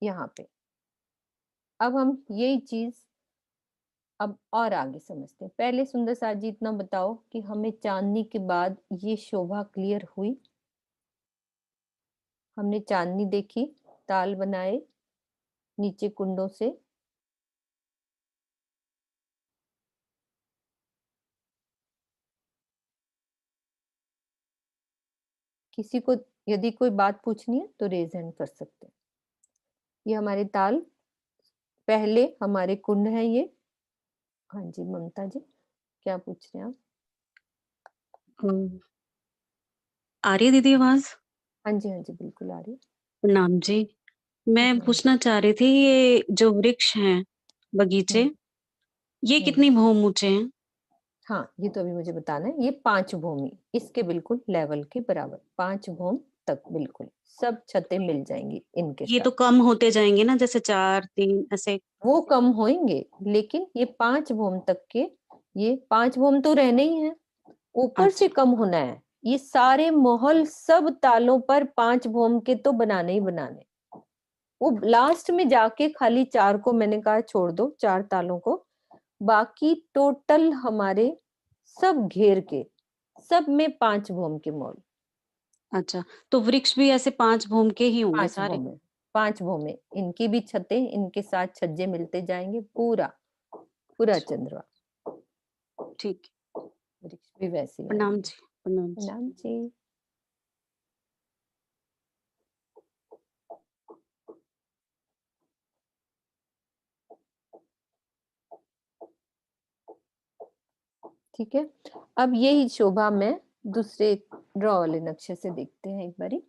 यहाँ पे। अब हम यही चीज अब और आगे समझते हैं। पहले सुंदर साथ जी इतना बताओ कि हमें चांदनी के बाद ये शोभा क्लियर हुई। हमने चांदनी देखी, ताल बनाए नीचे कुंडों से, किसी को यदि कोई बात पूछनी है तो रेज हैंड कर सकते हैं। ये हमारे ताल, पहले हमारे कुंड है ये, हाँ जी, ममता जी, क्या पूछ रहे हैं आप? अ, आ रही है दीदी आवाज? हाँ जी, हाँ जी, बिल्कुल आ रही है। प्रणाम जी। मैं प्रणाम। पूछना चाह रही थी ये जो वृक्ष हैं, बगीचे, हुँ, ये हुँ। कितनी भौम ऊँचे हैं? हाँ, ये तो अभी मुझे बताना है। ये 5 भूमि, इसके बिल्कुल लेवल के बराबर, 5 भूम तक बिल्कुल, सब छतें मिल जाएँगी इनके ये साथ। तो कम होते जाएँगे ना जैसे 4, 3 ऐसे? वो कम होएँगे, लेकिन ये 5 भूम तक के, ये 5 भूम तो रहने ही हैं, ऊपर से अच्छा, कम होना है। ये सारे मोहल सब तालों पर 5 भूम के तो बनाने ही बनाने। वो लास्ट में जाके खाली 4 को मैंने कहा छोड़ दो, 4 तालों को, बाकी टोटल हमारे सब घेर के, सब में 5 भूम के मॉल, अच्छा। तो वृक्ष भी ऐसे 5 भौम के ही होंगे 5 सारे? भूमें, 5 भूमें, इनकी भी छतें, इनके साथ छज्जे मिलते जाएँगे, पूरा, पूरा अच्छा, चंद्रमा, ठीक है। वृक्ष भी वैसे ही प्रणाम आएँगे। जी, प्रणाम जी। प्रणाम जी। ठीक है? अब यही शोभा मैं दूसरे ड्रॉ वाले नक्शे से देखते हैं एक बारी।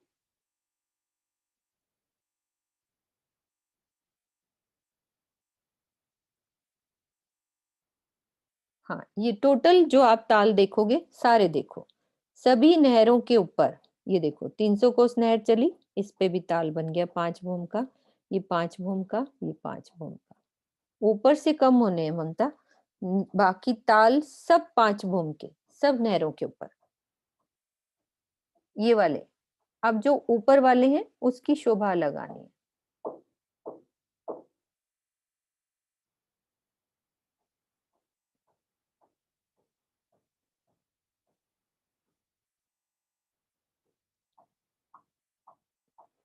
हाँ, ये टोटल जो आप ताल देखोगे, सारे देखो। सभी नहरों के ऊपर, ये देखो 300 कोस नहर चली, इस पे भी ताल बन गया 5 भूम का, ये 5 भूम का, ये 5 भूम का। ऊपर से कम होने हैं ममता, बाकी ताल सब 5 भूम के, सब नहरों के ऊपर। ये वाले, अब जो ऊपर वाले हैं, उसकी शोभा अलग आनी है।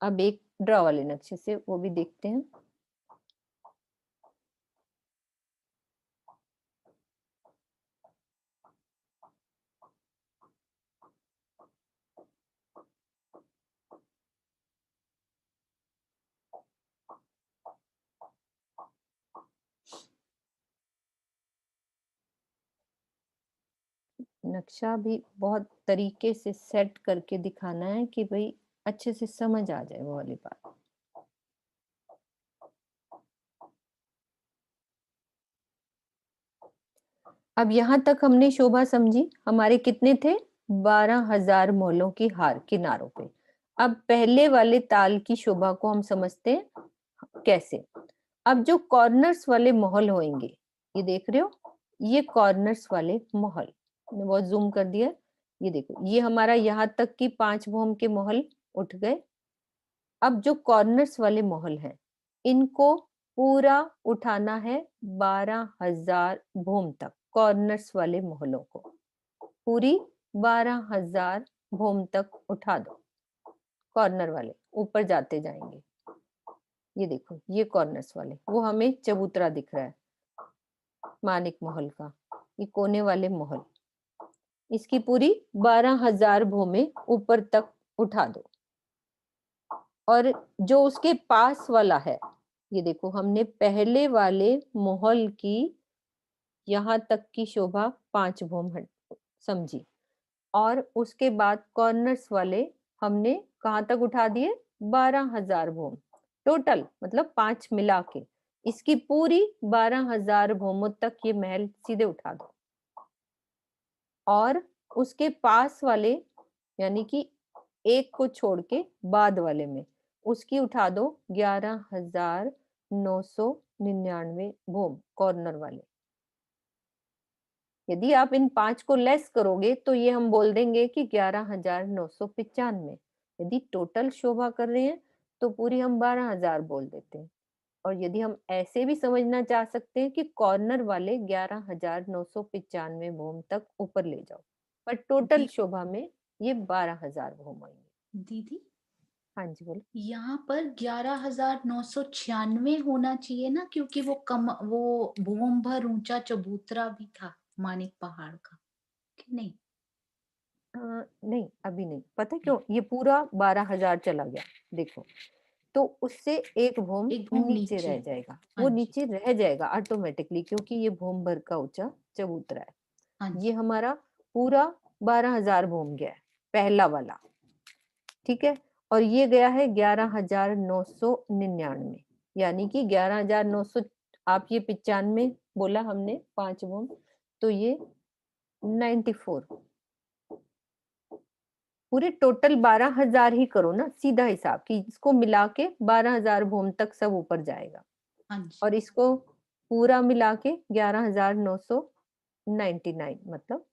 अब एक ड्रॉ वाले नक्शे से वो भी देखते हैं। नक्शा भी बहुत तरीके से सेट करके दिखाना है कि भाई अच्छे से समझ आ जाए वो वाली बात। अब यहाँ तक हमने शोभा समझी, हमारे कितने थे? 12,000 मोलों की हार किनारों पे। अब पहले वाले ताल की शोभा को हम समझते हैं कैसे? अब जो कॉर्नर्स वाले महल होंगे, ये देख रहे हो? ये कॉर्नर्स वाले महल, मैंने बहुत जूम कर दिया। ये देखो, ये हमारा यहाँ तक की 5 भूम के महल उठ गए। अब जो कॉर्नर्स वाले महल हैं, इनको पूरा उठाना है 12,000 भूम तक, कॉर्नर्स वाले महलों को पूरी 12,000 भूम तक उठा दो। कॉर्नर वाले ऊपर जाते जाएंगे। ये देखो, ये कॉर्नर्स वाले, वो हमें चबूतरा दिख रहा है मानिक महल का, ये कोने वाले महल, इसकी पूरी 12,000 भूमें ऊपर तक उठा दो। और जो उसके पास वाला है, ये देखो हमने पहले वाले महल की यहाँ तक की शोभा 5 भूम समझी, और उसके बाद कॉर्नर्स वाले हमने कहाँ तक उठा दिए? 12,000 भूम टोटल, मतलब 5 मिला के, इसकी पूरी 12,000 भूमों तक ये महल सीधे उठा दो। और उसके पास वाले, यानी कि एक को छोड़ के बाद वाले में, उसकी उठा दो 11,999 भूम कॉर्नर वाले। यदि आप इन 5 को लेस करोगे तो ये हम बोल देंगे कि 11,995। यदि टोटल शोभा कर रहे हैं तो पूरी हम 12,000 बोल देते हैं। और यदि हम ऐसे भी समझना चाह सकते हैं कि कॉर्नर वाले 11,995 भूम तक ऊपर ले जाओ, पर टोटल दी, शोभा में ये 12,000 भूम आएंगे। दीदी हाँ जी, बोलो। यहाँ पर 11,996 होना चाहिए ना, क्योंकि वो भूम भर ऊंचा चबूतरा भी था मानिक पहाड़ का, कि नहीं? नहीं, अभी नहीं, पता है क्यों? ये पूरा 12,000 चला गया। देखो, तो उससे एक भोम एक भोम नीचे रह नीचे। जाएगा, हाँ वो जी। नीचे रह जाएगा ऑटोमेटिकली, क्योंकि ये भोम भर का ऊंचा चबूतरा है। हाँ जी। ये हमारा पूरा 12,000 भोम गया है, पहला वाला, ठीक है। और ये गया है 11,999, यानी कि 11,900, आप ये 95 बोला हमने 5 भोम, तो ये 94, पूरे टोटल 12,000 ही करो ना, सीधा हिसाब कि इसको मिला के 12,000 भोम तक सब ऊपर जाएगा, हाँ जी। और इसको पूरा मिला के 11,999, मतलब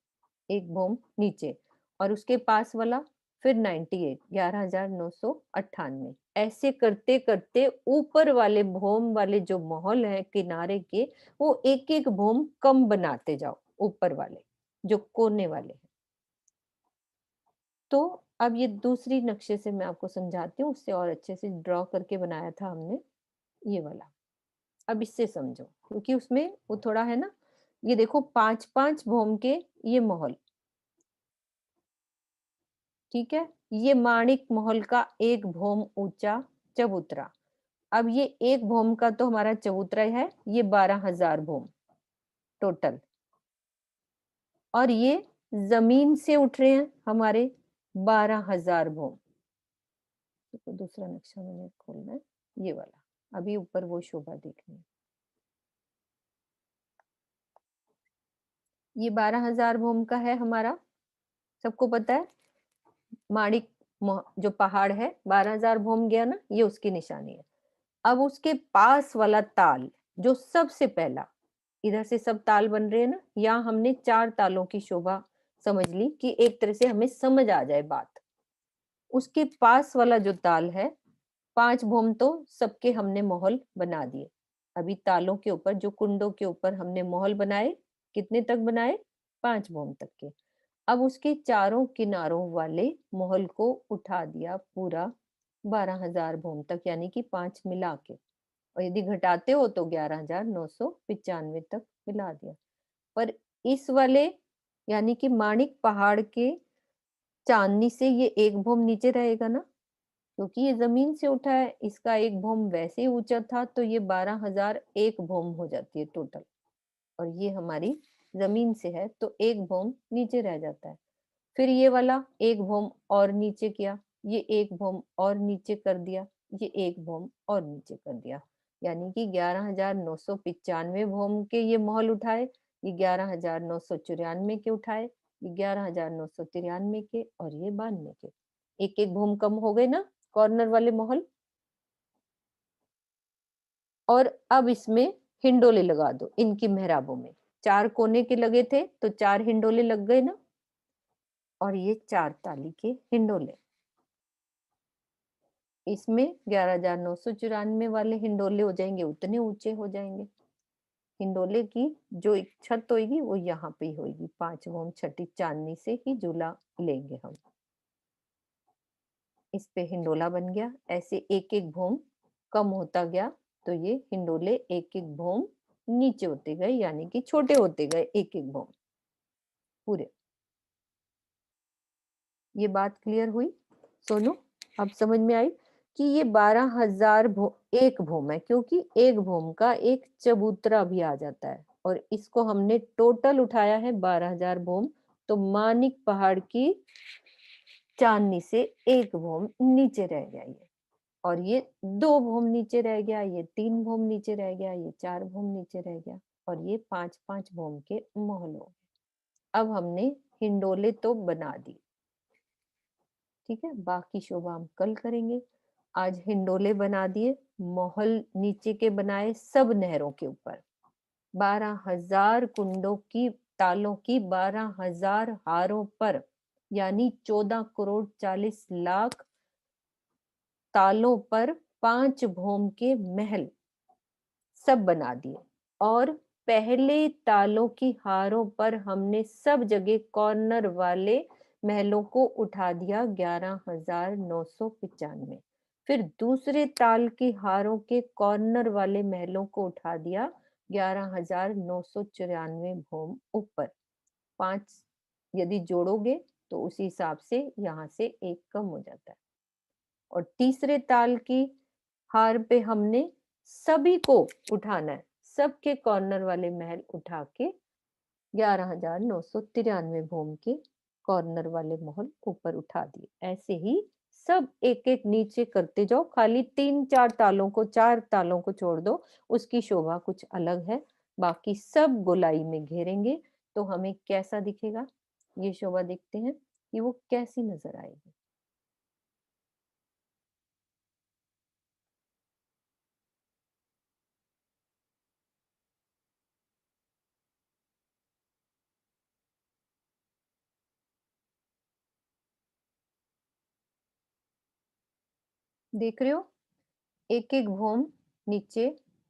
एक भोम नीचे, और उसके पास वाला फिर 98, 11,998। ऐसे करते करते ऊपर वाले भोम वाले जो महल है किनारे के, वो एक एक भोम कम बनाते जाओ, ऊपर वाले जो कोने वाले हैं। तो अब ये दूसरी नक्शे से मैं आपको समझाती हूँ, उससे और अच्छे से ड्रॉ करके बनाया था हमने ये वाला। अब इससे समझो, क्योंकि उसमें वो थोड़ा है ना, ये देखो 5-5 भोम के ये महल, ठीक है। ये माणिक महल का एक भोम ऊंचा चबूतरा। अब ये एक भोम का तो हमारा चबूतरा है, ये 12,000 भोम टोटल, और ये जमीन से उठ रहे हैं हमारे 12,000 भोम। तो दूसरा नक्शा मैंने खोलना है, ये वाला, अभी ऊपर वो शोभा देखनी है। ये 12,000 भोम का है हमारा, सबको पता है। माणिक जो पहाड़ है 12,000 भोम गया ना, ये उसकी निशानी है। अब उसके पास वाला ताल जो सबसे पहला, इधर से सब ताल बन रहे हैं ना, यहाँ हमने 4 तालों की शोभा समझ ली कि एक तरह से हमें समझ आ जाए बात। उसके पास वाला जो ताल है, 5 भोम तो सबके हमने महल बना दिए। अभी तालों के ऊपर, जो कुंडों के ऊपर हमने महल बनाए, कितने तक बनाए? 5 भोम तक के। अब उसके चारों किनारों वाले महल को उठा दिया पूरा 12,000 भोम तक, यानी कि 5 मिला के, और यदि घटाते हो तो 11,995 तक मिला दिया। पर इस वाले, यानी कि माणिक पहाड़ के चांदनी से ये एक भोम नीचे रहेगा ना, क्योंकि ये जमीन से उठा है, इसका एक भोम वैसे ही ऊंचा था, तो ये 12,001 भोम हो जाती है टोटल, और ये हमारी जमीन से है तो एक भोम नीचे रह जाता है। फिर ये वाला एक भोम और नीचे किया, ये एक भोम और नीचे कर दिया, ये एक भोम और नीचे कर दिया, यानी कि 11,995 भोम के ये महल उठाए, ये 11,994 के उठाए, ये 11,993 के, और ये 92 के। एक एक भोम कम हो गए ना कॉर्नर वाले महल। और अब इसमें हिंडोले लगा दो इनकी मेहराबों में, 4 कोने के लगे थे तो 4 हिंडोले लग गए ना, और ये 4 ताली के हिंडोले। इसमें 11,994 वाले हिंडोले हो जाएंगे, उतने ऊंचे हो जाएंगे। हिंडोले की जो एक छत होगी वो यहाँ पे ही होगी, 5 भोम छठी चांदनी से ही झूला लेंगे हम। इस पे हिंडोला बन गया। ऐसे एक एक भोम कम होता गया, तो ये हिंडोले एक एक भोम नीचे होते गए, यानी कि छोटे होते गए एक एक भोम पूरे। ये बात क्लियर हुई सोनू? अब समझ में आई कि ये 12,000 एक भोम है, क्योंकि एक भोम का एक चबूतरा भी आ जाता है, और इसको हमने टोटल उठाया है 12,000 भोम। तो मानिक पहाड़ की चांदनी से एक भोम नीचे रह गया ये, और ये 2 भोम नीचे रह गया, ये 3 भोम नीचे रह गया, ये 4 भोम नीचे रह गया, और ये 5-5 भोम के महल हो गए। अब हमने हिंडोले तो बना दी, ठीक है, बाकी शोभा हम कल करेंगे। आज हिंडोले बना दिए, महल नीचे के बनाए सब नहरों के ऊपर, 12,000 कुंडों की तालों की 12,000 हारों पर, यानी 14 करोड़ 40 लाख तालों पर 5 भोम के महल सब बना दिए। और पहले तालों की हारों पर हमने सब जगह कॉर्नर वाले महलों को उठा दिया 11,995। फिर दूसरे ताल की हारों के कॉर्नर वाले महलों को उठा दिया 11,994 भोम ऊपर। 5 यदि जोड़ोगे तो उसी हिसाब से यहाँ से एक कम हो जाता है। और तीसरे ताल की हार पे हमने सभी को उठाना है, सबके कॉर्नर वाले महल उठा के 11,993 भूम के कॉर्नर वाले महल ऊपर उठा दिए। ऐसे ही सब एक एक नीचे करते जाओ, खाली 3-4 तालों को, 4 तालों को छोड़ दो, उसकी शोभा कुछ अलग है। बाकी सब गोलाई में घेरेंगे तो हमें कैसा दिखेगा, ये शोभा देखते हैं कि वो कैसी नजर आएगी। देख रहे हो, एक एक भौम नीचे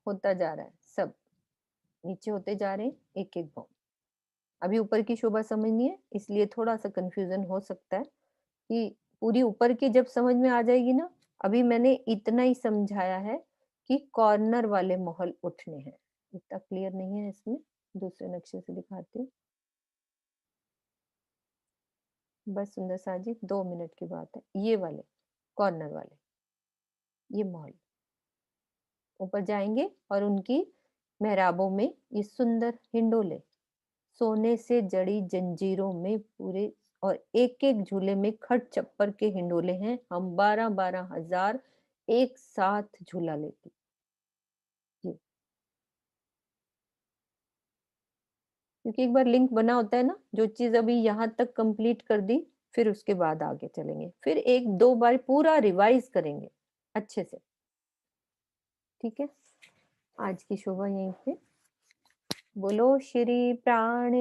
होता जा रहा है, सब नीचे होते जा रहे हैं, एक एक भौम। अभी ऊपर की शोभा समझनी है, इसलिए थोड़ा सा कंफ्यूजन हो सकता है कि पूरी ऊपर की जब समझ में आ जाएगी ना, अभी मैंने इतना ही समझाया है कि कॉर्नर वाले महल उठने हैं, इतना क्लियर नहीं है इसमें, दूसरे नक्शे से दिखाती हूँ। बस सुंदर सा जी 2 मिनट की बात है, ये वाले कॉर्नर वाले, ये महल ऊपर जाएंगे और उनकी मेहराबों में ये सुंदर हिंडोले, सोने से जड़ी जंजीरों में पूरे, और एक एक झूले में खट चप्पर के हिंडोले हैं। हम 12-12 हजार एक साथ झूला लेते जी, क्योंकि एक बार लिंक बना होता है ना, जो चीज अभी यहाँ तक कंप्लीट कर दी, फिर उसके बाद आगे चलेंगे, फिर 1-2 बार पूरा रिवाइज करेंगे अच्छे से। ठीक है, आज की शोभा यहीं पे। बोलो श्री प्राण